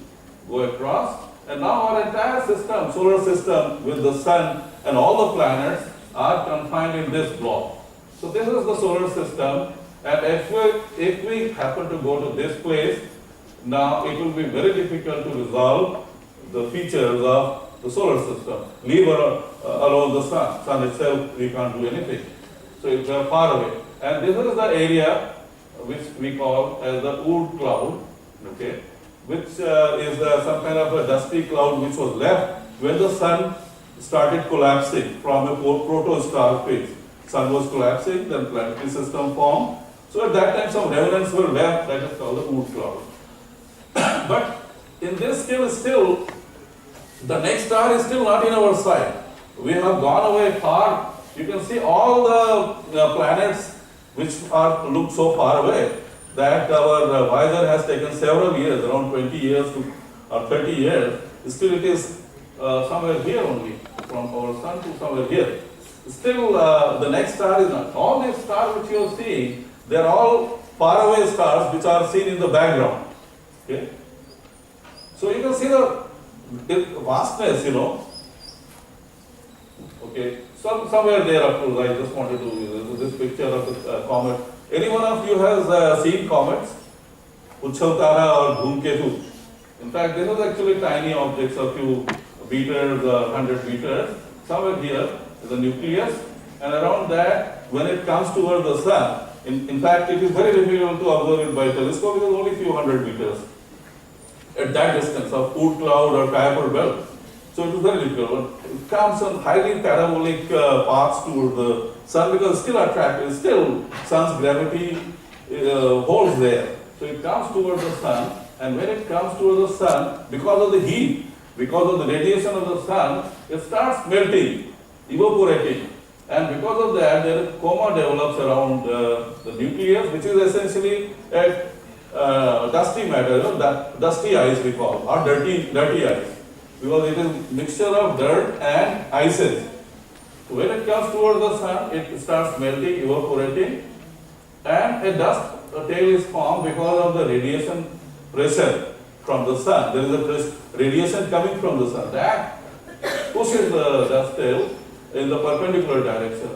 Speaker 1: go across. And now our entire system, solar system with the sun and all the planets are confined in this block. So this is the solar system. And if we happen to go to this place, now it will be very difficult to resolve the features of the solar system. Leave alone the sun. Sun itself, we can't do anything. So it's far away. And this is the area which we call as the Oort cloud, okay, which is some kind of a dusty cloud which was left when the sun started collapsing from a proto-star phase. Sun was collapsing, then planetary system formed. So at that time some remnants were left, that is called the Oort cloud. But in this case still, the next star is still not in our sight. We have gone away far. You can see all the planets which look so far away that our Voyager has taken several years, around 20 years or 30 years. Still it is somewhere here only, from our sun to somewhere here. Still the next star is not. All these stars which you are seeing, they are all faraway stars which are seen in the background. Okay? So you can see the vastness, Okay, somewhere there, of course, I just wanted to this picture of the comet. Any one of you has seen comets? Uchhaltara or Dhumketu. In fact, this is actually tiny objects, a few meters, 100 meters. Somewhere here is a nucleus, and around that, when it comes towards the sun, in fact, it is very difficult to observe it by telescope. It is only few hundred meters at that distance of Oort cloud or Kuiper belt. So it is very difficult. It comes on highly parabolic paths toward the sun because still attractive. Still, sun's gravity holds there. So it comes towards the sun, and when it comes towards the sun, because of the heat, because of the radiation of the sun, it starts melting, evaporating. And because of that, there is coma develops around the nucleus, which is essentially a dusty matter, dusty ice we call, or dirty ice. because it is mixture of dirt and ices. So when it comes towards the sun, it starts melting, evaporating, and a dust tail is formed because of the radiation pressure from the sun. There is a radiation coming from the sun. That pushes the dust tail in the perpendicular direction,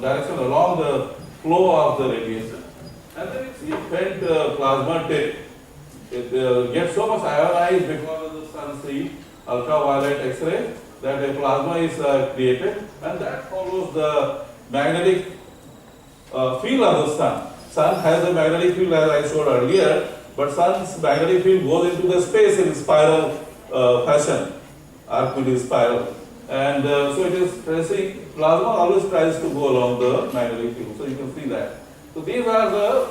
Speaker 1: direction along the flow of the radiation. And then it's a faint plasma tape. It gets so much ionized because of the sun's heat, ultraviolet X-ray, that a plasma is created, and that follows the magnetic field of the sun. Sun has a magnetic field as I showed earlier, but sun's magnetic field goes into the space in spiral fashion, Archimedes spiral. And so it is tracing, plasma always tries to go along the magnetic field, so you can see that. So these are the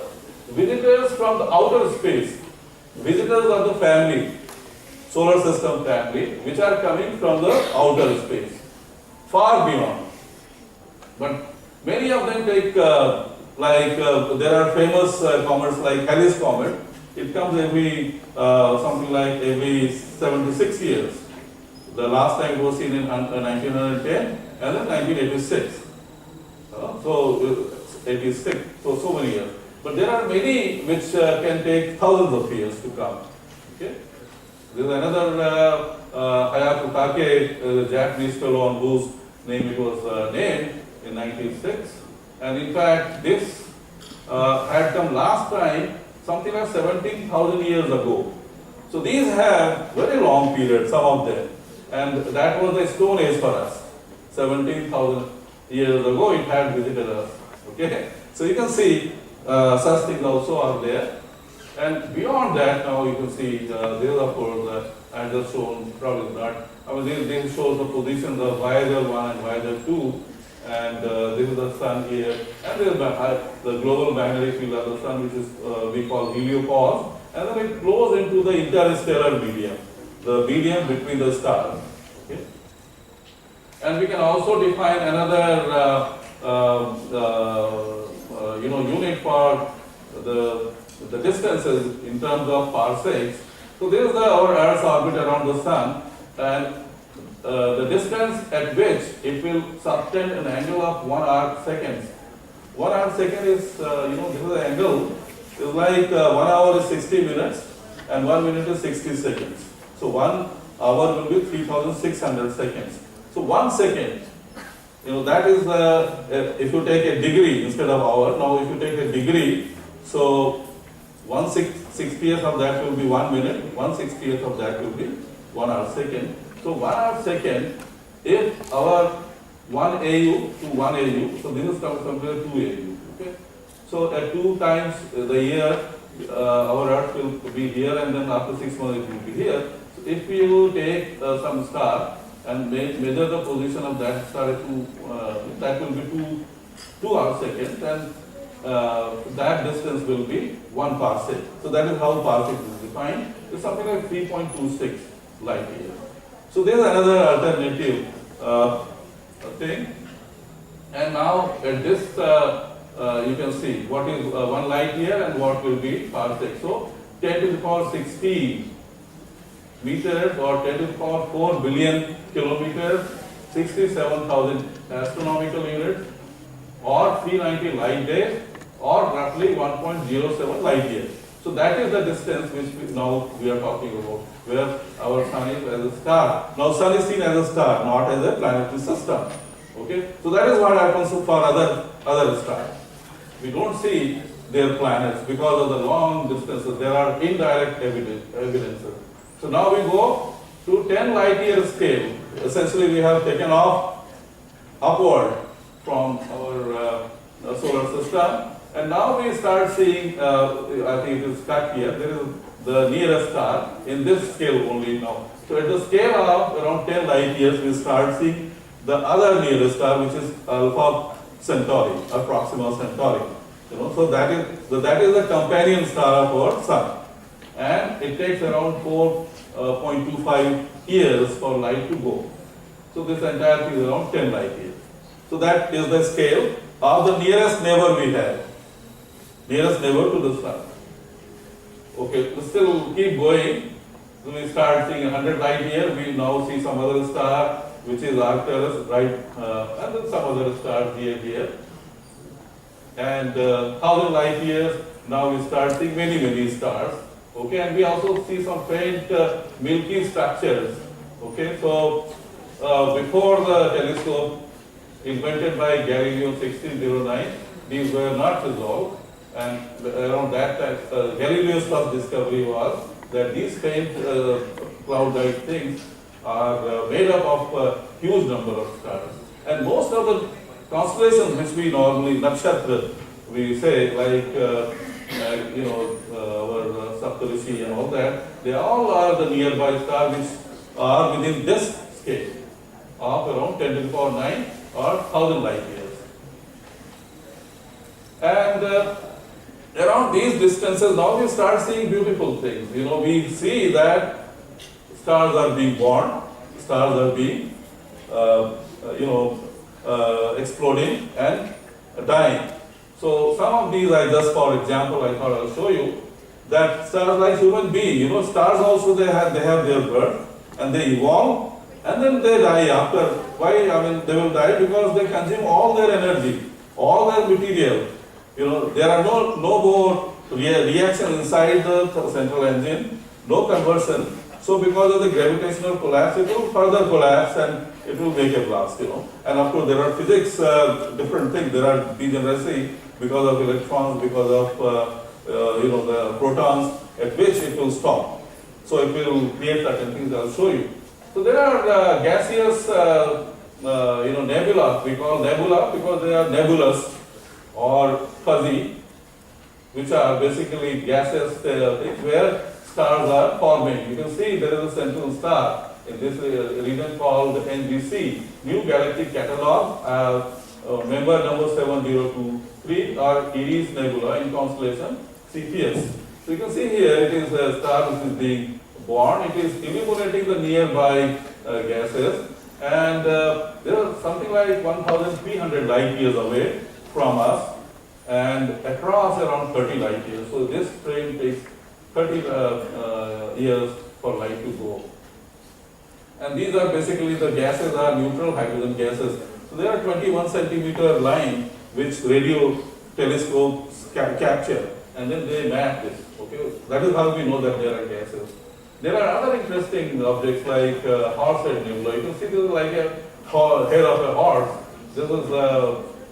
Speaker 1: visitors from the outer space, visitors of the family, solar system family, which are coming from the outer space, far beyond. But many of them take, there are famous comets like Halley's Comet. It comes every, something like every 76 years. The last time it was seen in 1910 and then 1986. So 86, so many years. But there are many which can take thousands of years to come. Okay? There is another Hayato Take, the Japanese fellow on whose name it was named in 1906. And in fact, this had come last time something like 17,000 years ago. So these have very long periods, some of them. And that was the Stone Age for us. 17,000 years ago it had visited us. Okay? So you can see such things also are there. And beyond that, now you can see there is of course, I just shown, probably not, this shows the positions of Voyager 1 and Voyager 2. And this is the sun here. And there is the global magnetic field of the sun, which is we call heliopause. And then it flows into the interstellar medium, the medium between the stars. Okay? And we can also define another unit for the distances in terms of parsecs. So this is our Earth's orbit around the sun, and the distance at which it will subtend an angle of 1 arc seconds. 1 arc second is, this is the angle. It's like 1 hour is 60 minutes and 1 minute is 60 seconds. So 1 hour will be 3,600 seconds. So 1 second, that is, if you take a degree instead of hour, now if you take a degree, so 1/60th of that will be 1 minute, 1/60th of that will be 1 hour second. So 1 hour second, if our 1 AU to 1 AU, so this is compared to 2 AU. Okay? So at 2 times the year, our Earth will be here, and then after 6 months it will be here. So if you take some star and measure the position of that star, that will be 2 hour seconds, and that distance will be 1 parsec. So that is how parsec is defined. It's something like 3.26 light years. So there is another alternative thing. And now at this, you can see what is 1 light year and what will be parsec. So 10 to the power 16 meters or 10 to the power 4 billion kilometers, 67,000 astronomical units, or 390 light days, or roughly 1.07 light years. So that is the distance which now we are talking about, where our sun is as a star. Now sun is seen as a star, not as a planetary system. Okay? So that is what happens for other stars. We don't see their planets because of the long distances. There are indirect evidences. So now we go to 10 light year scale. Essentially we have taken off upward from our solar system. And now we start seeing, I think it is stuck here, there is the nearest star in this scale only now. So at the scale of around 10 light years, we start seeing the other nearest star, which is Alpha Centauri, or Proxima Centauri. So that is the companion star of our sun. And it takes around 4.25 years for light to go. So this entire thing is around 10 light years. So that is the scale of the nearest neighbor we have. Nearest neighbor to the sun. Okay, still keep going. we start seeing 100 light years, we now see some other star which is Arcturus, right, and then some other stars here. And 1,000 light years, now we start seeing many stars. Okay, and we also see some faint milky structures. Okay, so before the telescope invented by Galileo in 1609, these were not resolved, and around that time, Galileo's first discovery was that these faint cloud-like things are made up of a huge number of stars. And most of the constellations which we normally, nakshatra, we say, like, our Saptarishi and all that, they all are the nearby stars which are within this scale of around 10 to the power 9 or 1,000 light years. And around these distances, now we start seeing beautiful things. We see that stars are being born, stars are being, exploding and dying. So some of these I just, for example, I thought I'll show you that stars like human being, stars also they have their birth and they evolve and then they die after. Why? They will die because they consume all their energy, all their material. There are no more reaction inside the central engine, no conversion. So because of the gravitational collapse, it will further collapse and it will make a blast, And of course, there are physics, different things. There are degeneracy because of electrons, because of, the protons, at which it will stop. So it will create certain things. I'll show you. So there are gaseous, nebula. We call nebula because they are nebulous or fuzzy, which are basically gaseous things where stars are forming. You can see there is a central star in this region called NGC, New Galactic Catalog, member number 7023 or Eris Nebula in constellation Cepheus. So you can see here it is a star which is being born. It is illuminating the nearby gases, and there are something like 1,300 light years away from us and across around 30 light years. So this train takes 30 years for light to go. And these are basically the gases are neutral hydrogen gases. So there are 21 centimeter line which radio telescopes capture, and then they map this. Okay, that is how we know that there are gases. There are other interesting objects like horsehead nebula. You can see this is like a head of a horse. This is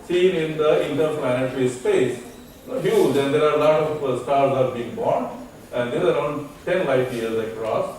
Speaker 1: seen in the interplanetary space. Huge, and there are a lot of stars are being born, and there are around 10 light years across.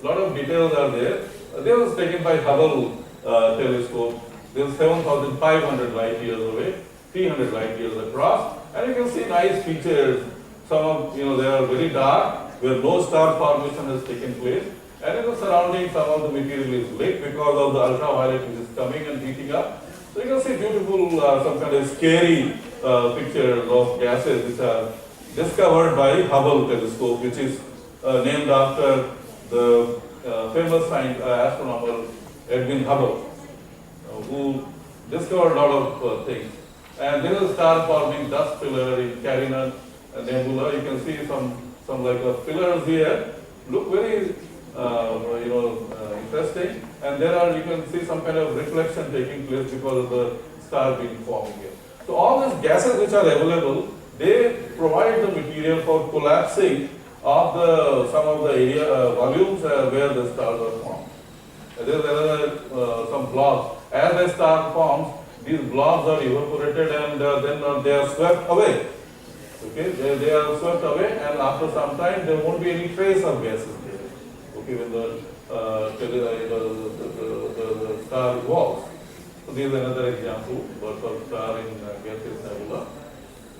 Speaker 1: A lot of details are there. This was taken by Hubble telescope. This is 7,500 light years away, 300 light years across, and you can see nice features. Some of, they are very dark, where no star formation has taken place, and in the surrounding, some of the material is lit because of the ultraviolet which is coming and heating up. So you can see beautiful, some kind of scary pictures of gases which are discovered by Hubble telescope, which is named after the famous astronomer Edwin Hubble, who discovered a lot of things. And there is a star-forming dust pillar in Carina Nebula. You can see some like pillars here. Look very interesting. And there are, you can see some kind of reflection taking place because of the star being formed here. So all these gases which are available, they provide the material for collapsing of some of the area volumes where the stars are formed. There is another some blobs. As the star forms, these blobs are evaporated and then they are swept away. Okay, they are swept away, and after some time there won't be any trace of gases there. Okay, when the star evolves. So this is another example, birth of star in gaseous nebula.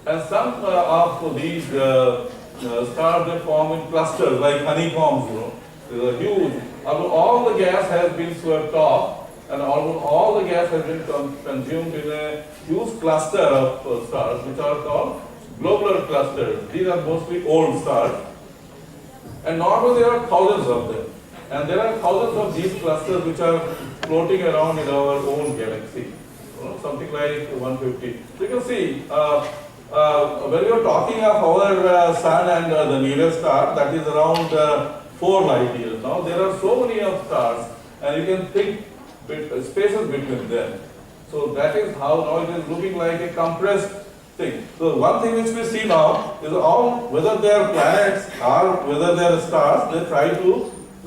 Speaker 1: And some of these stars they form in clusters like honeycombs. They are huge. All the gas has been swept off, and almost all the gas has been consumed in a huge cluster of stars, which are called globular clusters. These are mostly old stars, and normally there are thousands of them, and there are thousands of these clusters which are floating around in our own galaxy, something like 150. So you can see when we are talking of our sun and the nearest star, that is around 4 light years. Now there are so many of stars, and you can think spaces between them. So that is how now it is looking like a compressed thing. So one thing which we see now is all, whether they are planets or whether they are stars, they try to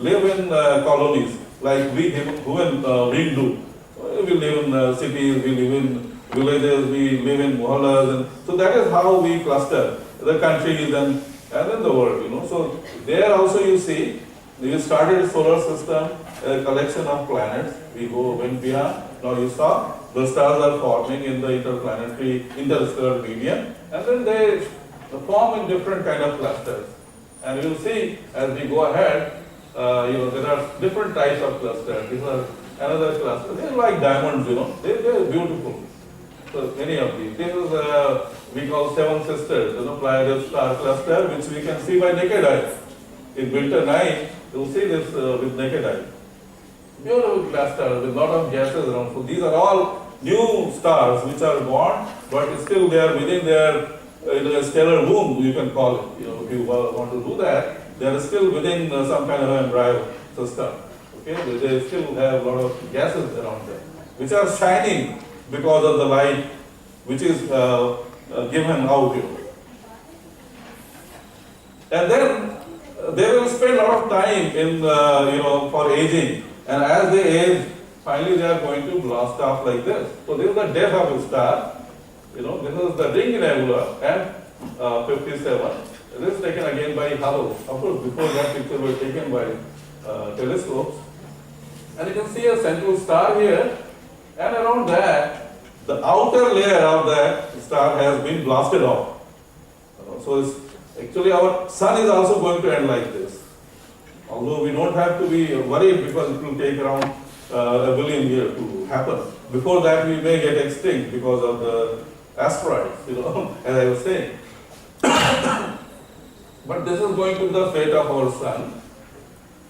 Speaker 1: live in colonies like we human beings do. We live in cities, we live in villages, we live in mohallas, and so that is how we cluster the countries and then the world, you know. So there also you see, we started solar system, a collection of planets, we went beyond, now you saw the stars are forming in the interplanetary, interstellar medium, and then they form in different kind of clusters. And you will see as we go ahead, you know, there are different types of clusters. These are another cluster. They are like diamonds, you know. They are beautiful. So many of these. This is we call Seven Sisters, you know, Pleiades star cluster, which we can see by naked eye. In winter night, you will see this with naked eye. Beautiful cluster with lot of gases around. So these are all new stars which are born, but still they are within their stellar womb, you can call it. You know, if you want to do that, they are still within some kind of embryo system. Okay, they still have a lot of gases around them, which are shining because of the light which is given out here. And then they will spend a lot of time in, for aging. And as they age, finally they are going to blast off like this. So this is the death of a star. You know, this is the Ring Nebula at 57. This is taken again by Hubble. Of course, before that picture was taken by telescopes. And you can see a central star here, and around that, the outer layer of that star has been blasted off. So it's actually our sun is also going to end like this. Although we don't have to be worried because it will take around a billion years to happen. Before that, we may get extinct because of the asteroids, you know, as I was saying. But this is going to be the fate of our sun.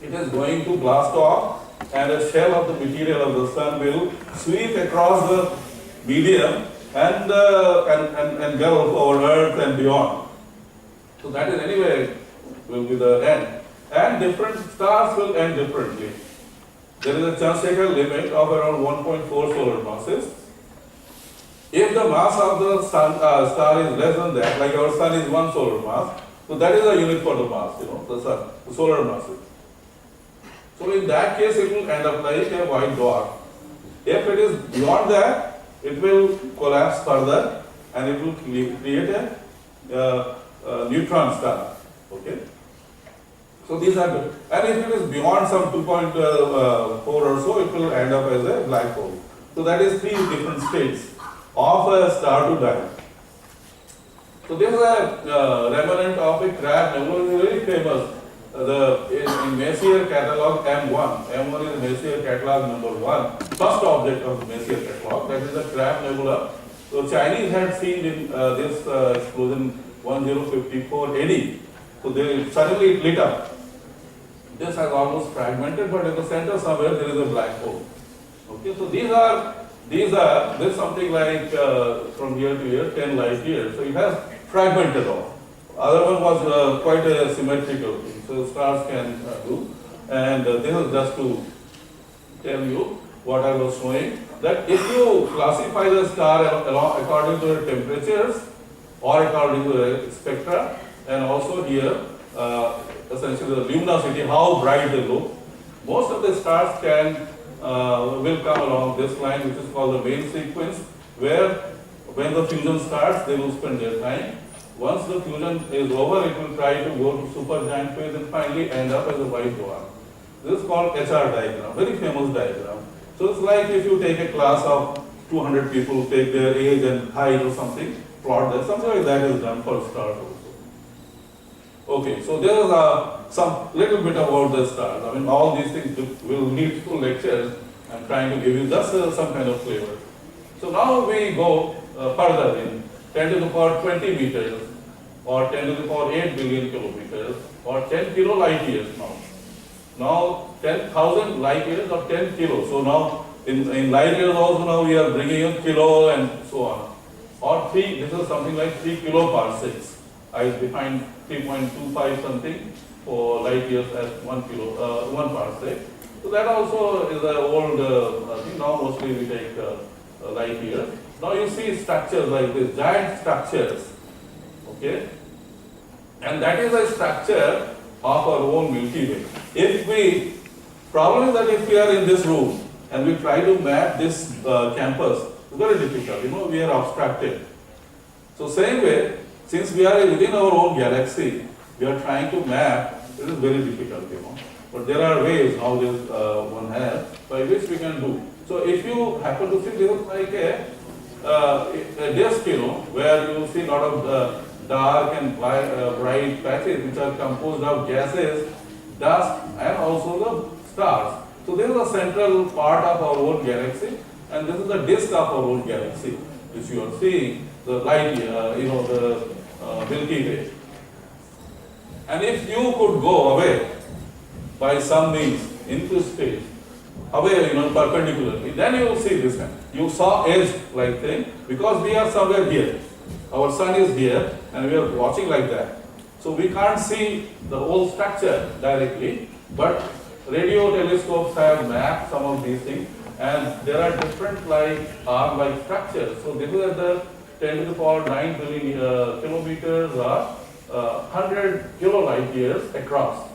Speaker 1: It is going to blast off, and a shell of the material of the sun will sweep across the medium and engulf our Earth and beyond. So that is anyway will be the end. And different stars will end differently. There is a Chandrasekhar limit of around 1.4 solar masses. If the mass of the sun, star is less than that, like our sun is 1 solar mass, so that is a unit for the mass, you know, the sun, the solar masses. So in that case, it will end up like a white dwarf. If it is beyond that, it will collapse further and it will create a neutron star. Okay. So these are good. And if it is beyond some 2.4 or so, it will end up as a black hole. So that is 3 different states of a star to die. So this is a remnant of a Crab nebula, very famous. In Messier catalog M1. M1 is Messier catalog number 1. First object of the Messier catalog, that is the Crab nebula. So Chinese had seen in this explosion 1054 AD. So they suddenly it lit up. This has almost fragmented, but in the center somewhere there is a black hole. Okay, so this is something like from year to year 10 light years. So it has fragmented off. Other one was quite a symmetrical thing. So stars can do. And this is just to tell you what I was showing. That if you classify the star according to the temperatures or according to the spectra, and also here essentially the luminosity, how bright they look, most of the stars will come along this line, which is called the main sequence, where when the fusion starts, they will spend their time. Once the fusion is over, it will try to go to supergiant phase and finally end up as a white dwarf. This is called HR diagram, very famous diagram. So it's like if you take a class of 200 people, take their age and height or something, plot that, something like that is done for stars also. Okay, so there is some little bit about the stars. I mean, all these things will need 2 lectures. I'm trying to give you just some kind of flavor. So now we go further in 10 to the power 20 meters, or 10 to the power 8 billion kilometers, or 10 kilo light years now. Now 10,000 light years or 10 kilos. So now in light years also now we are bringing in kilo and so on. Or 3, this is something like 3 kilo parsecs. I defined 3.25 something. for light years at 1 parsec. So that also is an old thing. Now mostly we take light years. Now you see structures like this, giant structures, okay? And that is a structure of our own Milky Way. Problem is that if we are in this room and we try to map this campus, it's very difficult, we are abstracted. So same way, since we are within our own galaxy, we are trying to map, it is very difficult, But there are ways nowadays one has by which we can do. So if you happen to see this is like a disk, where you see a lot of dark and bright patches which are composed of gases, dust, and also the stars. So this is the central part of our own galaxy, and this is the disk of our own galaxy, which you are seeing, the light, the Milky Way. And if you could go away by some means into space, away, perpendicularly, then you will see this. You saw edge-like thing because we are somewhere here. Our sun is here, and we are watching like that. So we can't see the whole structure directly, but radio telescopes have mapped some of these things, and there are different arm-like structures. So this is at the 10 to the power 9 billion kilometers or 100 kilolight years across.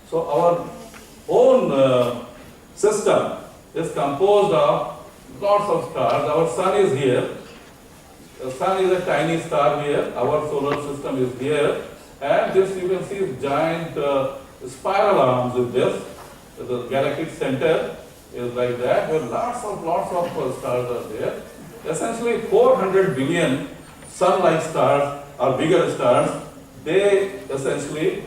Speaker 1: So our own system is composed of lots of stars. Our sun is here. The sun is a tiny star here. Our solar system is here. And this you can see giant spiral arms with this. The galactic center is like that, where lots of stars are there. Essentially 400 billion sun-like stars or bigger stars, they essentially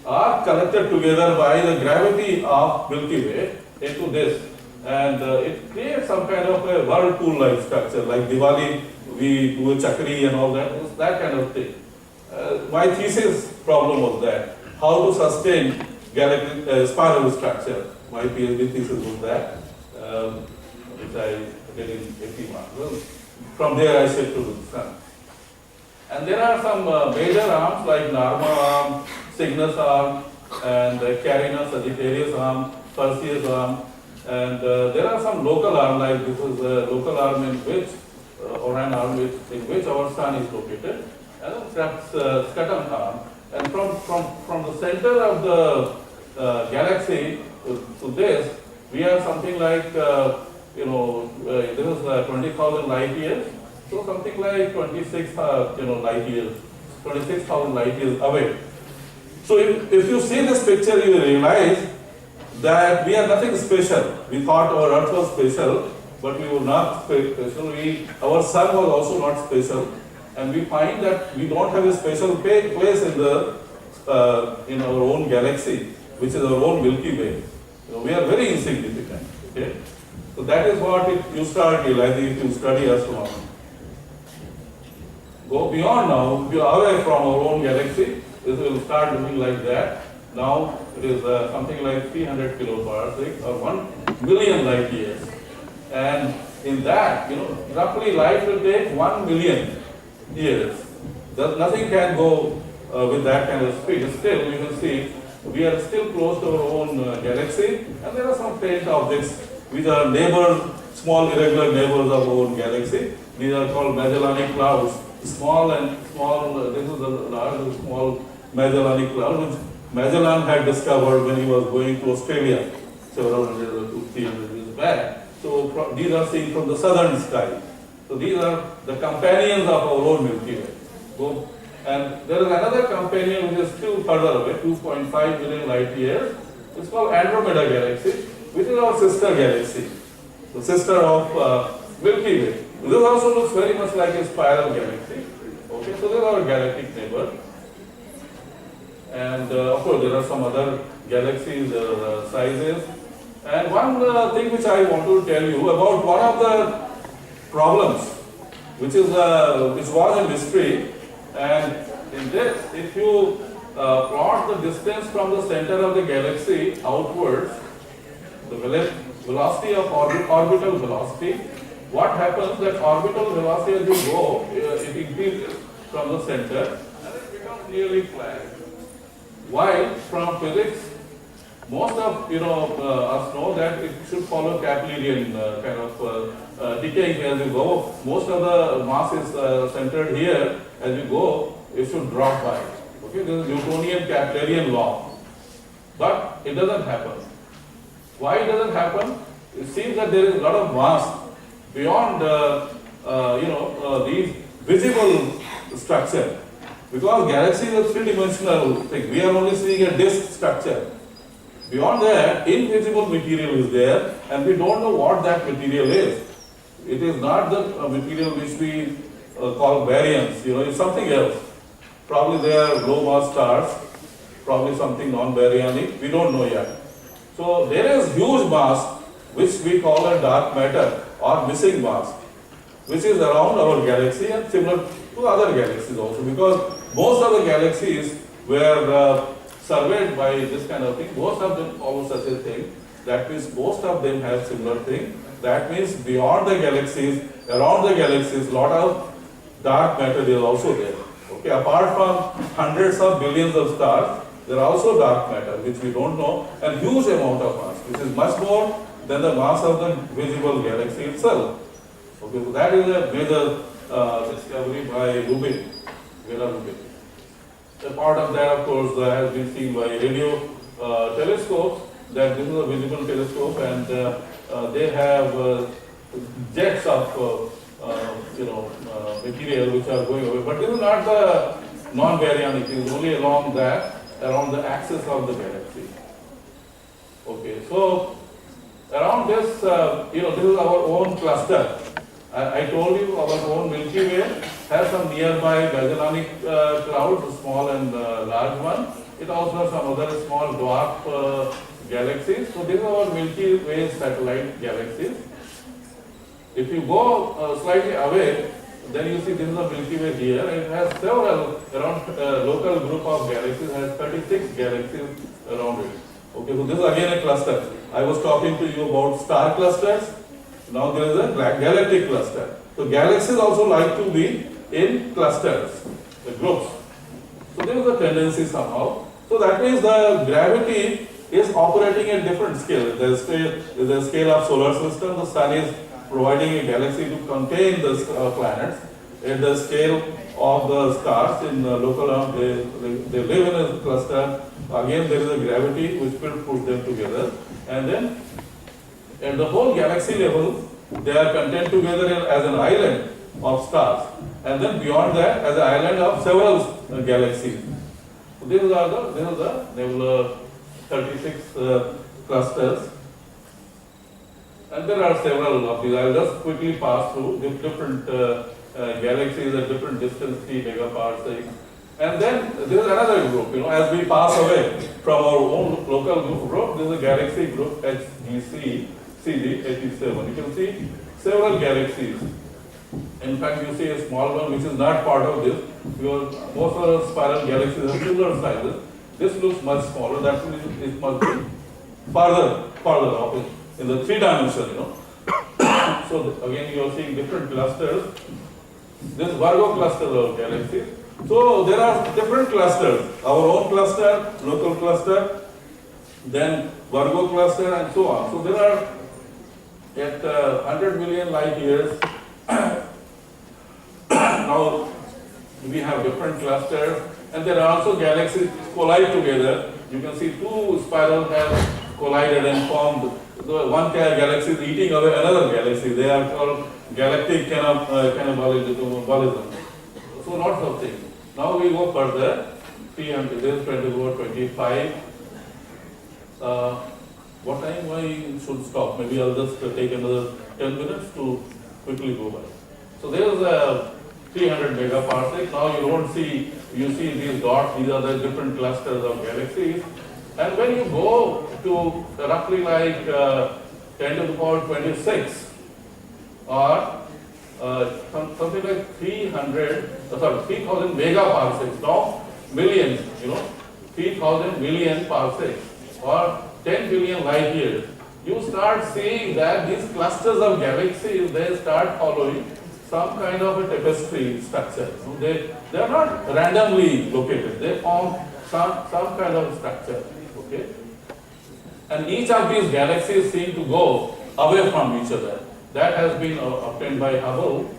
Speaker 1: are collected together by the gravity of Milky Way into this. And it creates some kind of a whirlpool-like structure, like Diwali, we do a chakri and all that, that kind of thing. My thesis problem was that, how to sustain galactic spiral structure. My PhD thesis was that, which I did in 18 months. Well, from there I shift to the sun. And there are some major arms like Narma arm, Cygnus arm, and Carina Sagittarius arm, Perseus arm, and there are some local arm, like this is a local arm in which, or an arm in which our sun is located, and Scutum arm. And from the center of the galaxy to this, we have something like, this is 20,000 light years, so something like 26,000 light years away. So if you see this picture, you will realize that we are nothing special. We thought our Earth was special, but we were not special. Our sun was also not special, and we find that we don't have a special place in our own galaxy, which is our own Milky Way. We are very insignificant. Okay, so that is what you start realizing if you study astronomy. Go beyond now, be away from our own galaxy. This will start looking like that. Now it is something like 300 kiloparsec or 1 million light years. And in that, roughly light will take 1 million years. Nothing can go with that kind of speed. Still, you can see we are still close to our own galaxy, and there are some faint objects which are neighbors, small irregular neighbors of our own galaxy. These are called Magellanic clouds. Small, this is the large and small Magellanic cloud, which Magellan had discovered when he was going to Australia several hundred or 300 years back. So these are seen from the southern sky. So these are the companions of our own Milky Way. And there is another companion which is still further away, 2.5 million light years. It's called Andromeda Galaxy, which is our sister galaxy, the sister of Milky Way. This also looks very much like a spiral galaxy. Okay, so this is our galactic neighbor. And of course, there are some other galaxies, sizes. And one thing which I want to tell you about one of the problems, which was a mystery. And in this, if you plot the distance from the center of the galaxy outwards, the velocity of orbital velocity, what happens that orbital velocity as you go, it increases from the center and it becomes nearly flat. While from physics, most of us know that it should follow Keplerian kind of decaying as you go. Most of the mass is centered here. As you go, it should drop by. Okay, this is Newtonian Keplerian law, but it doesn't happen. Why it doesn't happen? It seems that there is a lot of mass beyond these visible structure. Because galaxy is a three-dimensional thing. We are only seeing a disk structure. Beyond that, invisible material is there, and we don't know what that material is. It is not the material which we call baryons. It's something else. Probably they are low mass stars, probably something non-baryonic. We don't know yet. So there is huge mass which we call a dark matter or missing mass, which is around our galaxy and similar to other galaxies also, because most of the galaxies were surveyed by this kind of thing. Most of them follow such a thing. That means most of them have similar thing. That means beyond the galaxies, around the galaxies, lot of dark matter is also there. Okay, apart from hundreds of billions of stars, there are also dark matter which we don't know, and huge amount of mass, which is much more than the mass of the visible galaxy itself. Okay, so that is a major discovery by Rubin, Vera Rubin. A part of that, of course, has been seen by radio telescopes. That this is a visible telescope, and they have jets of material which are going away. But this is not the non-baryonic. It is only along the axis of the galaxy. Okay, so around this, this is our own cluster. I told you our own Milky Way has some nearby Magellanic clouds, small and large one. It also has some other small dwarf galaxies. So these are our Milky Way satellite galaxies. If you go slightly away, then you see this is a Milky Way here. It has several around local group of galaxies, has 36 galaxies around it. Okay, so this is again a cluster. I was talking to you about star clusters. Now there is a galactic cluster. So galaxies also like to be in clusters, the groups. So there is a tendency somehow. So that means the gravity is operating at different scale. There is the scale of solar system. The sun is providing a galaxy to contain the planets. At the scale of the stars in the local arm, they live in a cluster. Again, there is a gravity which will push them together. And then at the whole galaxy level, they are contained together as an island of stars. And then beyond that, as an island of several galaxies. So this is the nebula 36 clusters. And there are several of these. I will just quickly pass through the different galaxies at different distance, 3 megaparsecs. And then there is another group, as we pass away from our own local group, there is a galaxy group HGC, CD87. You can see several galaxies. In fact, you see a small one which is not part of this, because most of the spiral galaxies have similar sizes. This looks much smaller, that means it must be farther off in the 3 dimension, So again, you are seeing different clusters. This Virgo cluster of galaxies. So there are different clusters, our own cluster, local cluster, then Virgo cluster, and so on. So there are at 100 million light years, now we have different clusters, and there are also galaxies collide together. You can see 2 spirals have collided and formed. One galaxy is eating away another galaxy. They are called galactic cannibalism. So lots of things. Now we go further. 300, this is 24, 25. What time I should stop? Maybe I'll just take another 10 minutes to quickly go by. So there is a 300 megaparsec. Now you see these dots, these are the different clusters of galaxies. And when you go to roughly like 10 to the power 26 or something like 3,000 megaparsecs, now millions, 3,000 million parsecs or 10 billion light years, you start seeing that these clusters of galaxies, they start following some kind of a tapestry structure. So they are not randomly located. They form some kind of structure, okay? And each of these galaxies seem to go away from each other. That has been obtained by Hubble,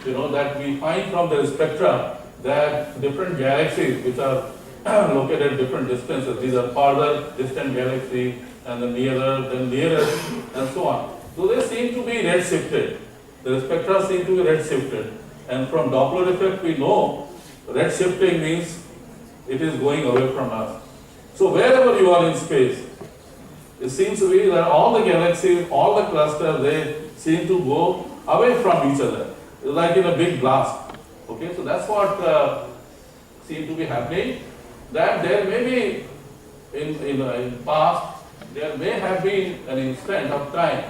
Speaker 1: that we find from the spectra that different galaxies which are located at different distances, these are farther distant galaxies and the nearer, then nearest, and so on. So they seem to be redshifted. The spectra seem to be redshifted. And from Doppler effect we know redshifting means it is going away from us. So wherever you are in space, it seems to be that all the galaxies, all the clusters, they seem to go away from each other, like in a big blast. Okay, so that's what seems to be happening. That there may be, in past, there may have been an instant of time,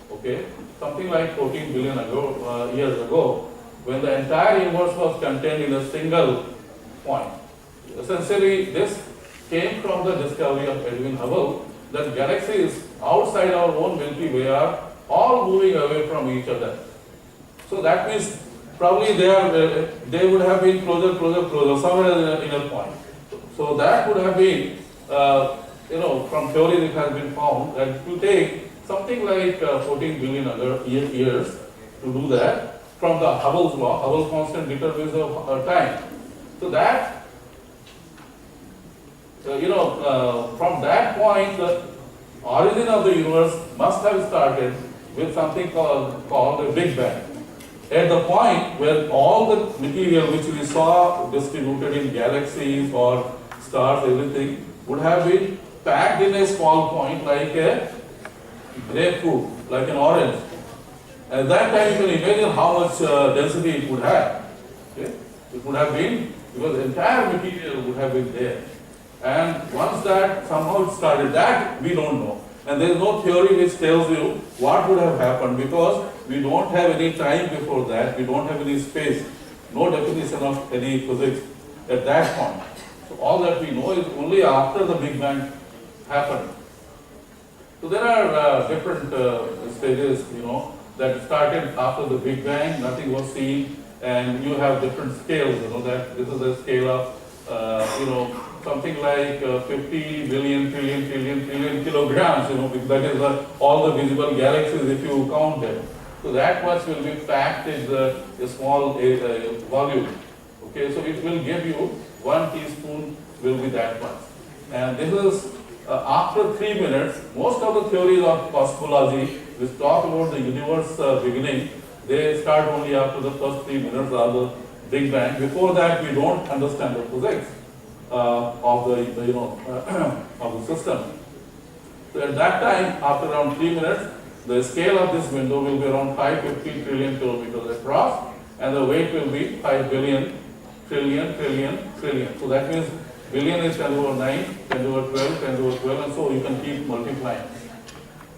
Speaker 1: okay, something like 14 billion years ago, when the entire universe was contained in a single point. Essentially, this came from the discovery of Edwin Hubble, that galaxies outside our own Milky Way are all moving away from each other. So that means probably they would have been closer, somewhere in a point. So that would have been, from theory it has been found that it will take something like 14 billion years to do that from the Hubble's law. Hubble's constant determines of time. So that, from that point, the origin of the universe must have started with something called a Big Bang. At the point where all the material which we saw distributed in galaxies or stars, everything would have been packed in a small point like a grapefruit, like an orange. At that time, you can imagine how much density it would have. Okay? It would have been, because the entire material would have been there. And once that somehow it started, that we don't know. And there is no theory which tells you what would have happened, because we don't have any time before that, we don't have any space, no definition of any physics at that point. So all that we know is only after the Big Bang happened. So there are different stages, that started after the Big Bang, nothing was seen, and you have different scales, that this is a scale of, something like 50 billion, trillion kilograms, that is all the visible galaxies if you count them. So that much will be packed in a small volume. Okay, so it will give you 1 teaspoon will be that much. And this is after 3 minutes, most of the theories of cosmology which talk about the universe beginning, they start only after the first 3 minutes of the Big Bang. Before that, we don't understand the physics of the of the system. So at that time, after around 3 minutes, the scale of this window will be around 550 trillion kilometers across, and the weight will be 5 billion trillion. So that means billion is 10 over 9, 10 over 12, 10 over 12, and so you can keep multiplying.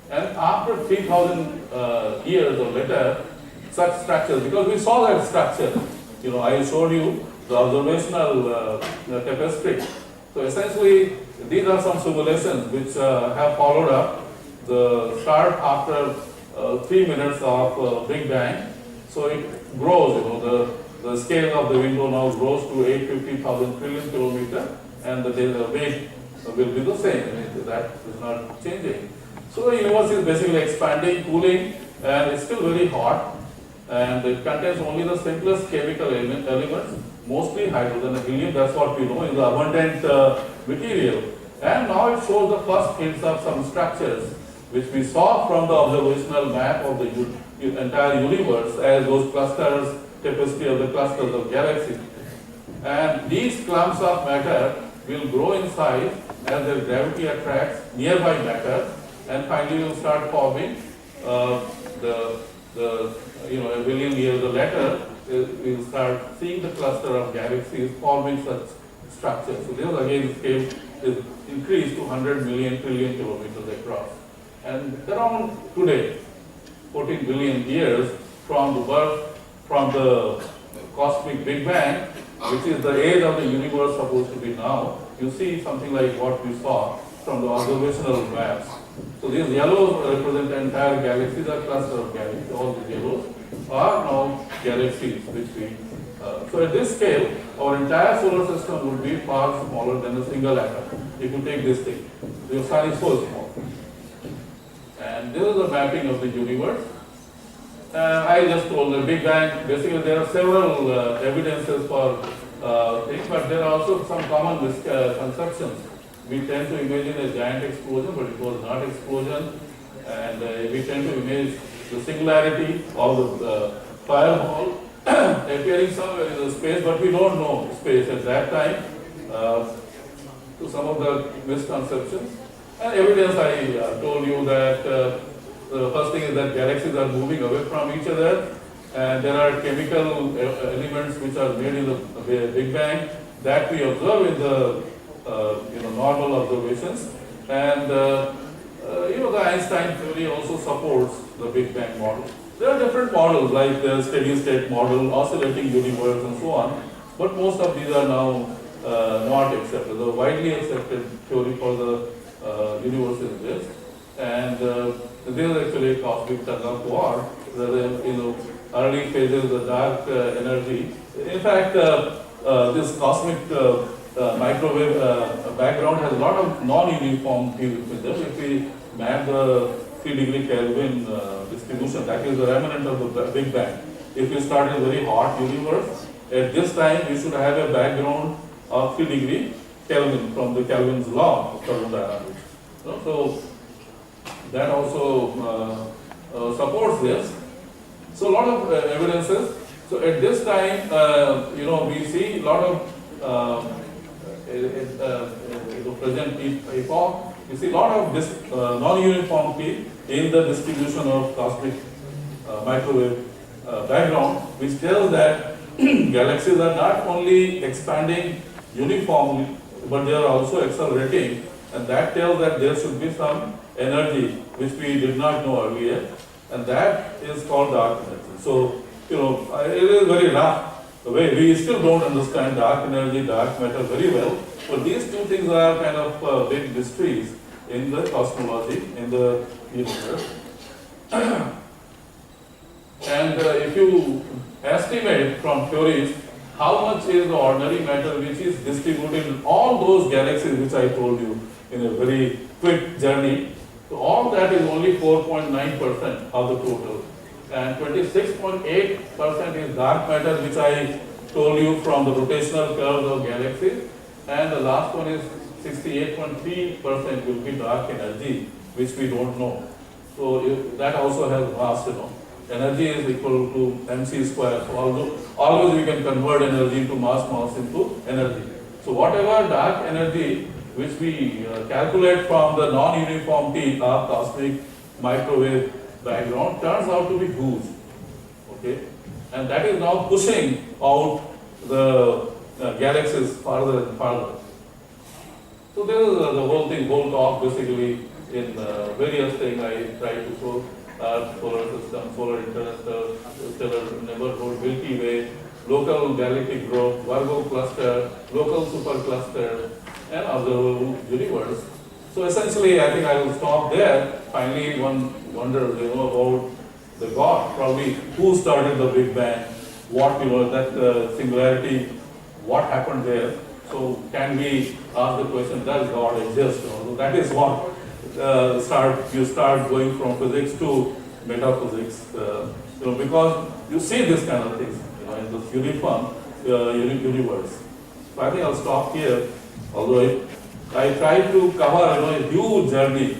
Speaker 1: And after 3,000 years or later, such structures, because we saw that structure, I showed you the observational tapestry. So essentially, these are some simulations which have followed up the start after 3 minutes of Big Bang. So it grows, the scale of the window now grows to 850,000 trillion kilometers, and the weight will be the same. That is not changing. So the universe is basically expanding, cooling, and it's still very hot, and it contains only the simplest chemical elements, mostly hydrogen and helium. That's what we know is the abundant material. And now it shows the first hints of some structures which we saw from the observational map of the entire universe as those clusters, tapestry of the clusters of galaxies. And these clumps of matter will grow in size as their gravity attracts nearby matter, and finally will start forming a billion years later, we'll start seeing the cluster of galaxies forming such structures. So this again scale is increased to 100 million trillion kilometers across. And around today, 14 billion years from the birth, from the cosmic Big Bang, which is the age of the universe supposed to be now, you see something like what we saw from the observational maps. So these yellows represent the entire galaxies, a cluster of galaxies. All these yellows are now galaxies which we. So at this scale, our entire solar system would be far smaller than a single atom. If you take this thing, your sun is so small. And this is the mapping of the universe. I just told the Big Bang. Basically, there are several evidences for things, but there are also some common misconceptions. We tend to imagine a giant explosion, but it was not explosion. And we tend to image the singularity of the fireball appearing somewhere in the space, but we don't know space at that time. To some of the misconceptions. And evidence, I told you that the first thing is that galaxies are moving away from each other, and there are chemical elements which are made in the Big Bang that we observe in the normal observations. And the Einstein theory also supports the Big Bang model. There are different models like the steady state model, oscillating universe, and so on. But most of these are now not accepted. The widely accepted theory for the universe is this, and this is actually a cosmic tug of war. The early phases, the dark energy. In fact, this cosmic microwave background has a lot of non-uniform fields with them. If we map the 3-degree Kelvin distribution, that is the remnant of the Big Bang. If we start a very hot universe, at this time we should have a background of 3-degree Kelvin from the Kelvin's law of thermodynamics. So that also supports this. So a lot of evidences. So at this time, we see a lot of present epoch. We see a lot of non-uniformity in the distribution of cosmic microwave background, which tells that galaxies are not only expanding uniformly, but they are also accelerating, and that tells that there should be some energy which we did not know earlier, and that is called dark energy. So, it is very rough the way we still don't understand dark energy, dark matter very well, but these two things are kind of big mysteries in the cosmology, in the universe. And if you estimate from theories how much is the ordinary matter which is distributed in all those galaxies which I told you in a very quick journey, so all that is only 4.9% of the total. And 26.8% is dark matter, which I told you from the rotational curves of galaxies. And the last one is 68.3% will be dark energy, which we don't know. So that also has vast, energy is equal to mc square. So always we can convert energy into mass into energy. So whatever dark energy which we calculate from the non-uniformity of cosmic microwave background turns out to be huge. Okay, and that is now pushing out the galaxies farther and farther. So this is the whole thing, whole talk basically in various things I try to show. Solar system, solar interstellar neighborhood, Milky Way, local galactic group, Virgo cluster, local supercluster, and observable universe. So essentially, I think I will stop there. Finally, one wonders, about the God, probably who started the Big Bang, what, that singularity, what happened there. So can we ask the question, does God exist? So that is what you start going from physics to metaphysics, because you see this kind of things, in this uniform universe. So I think I'll stop here, although I try to cover, a huge journey,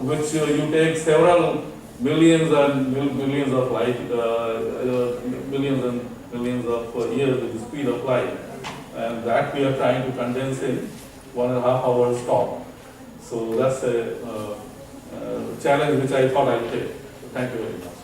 Speaker 1: which you take several millions and millions of light, millions and millions of years with the speed of light, and that we are trying to condense in 1.5 hours talk. So that's a challenge which I thought I would take. Thank you very much.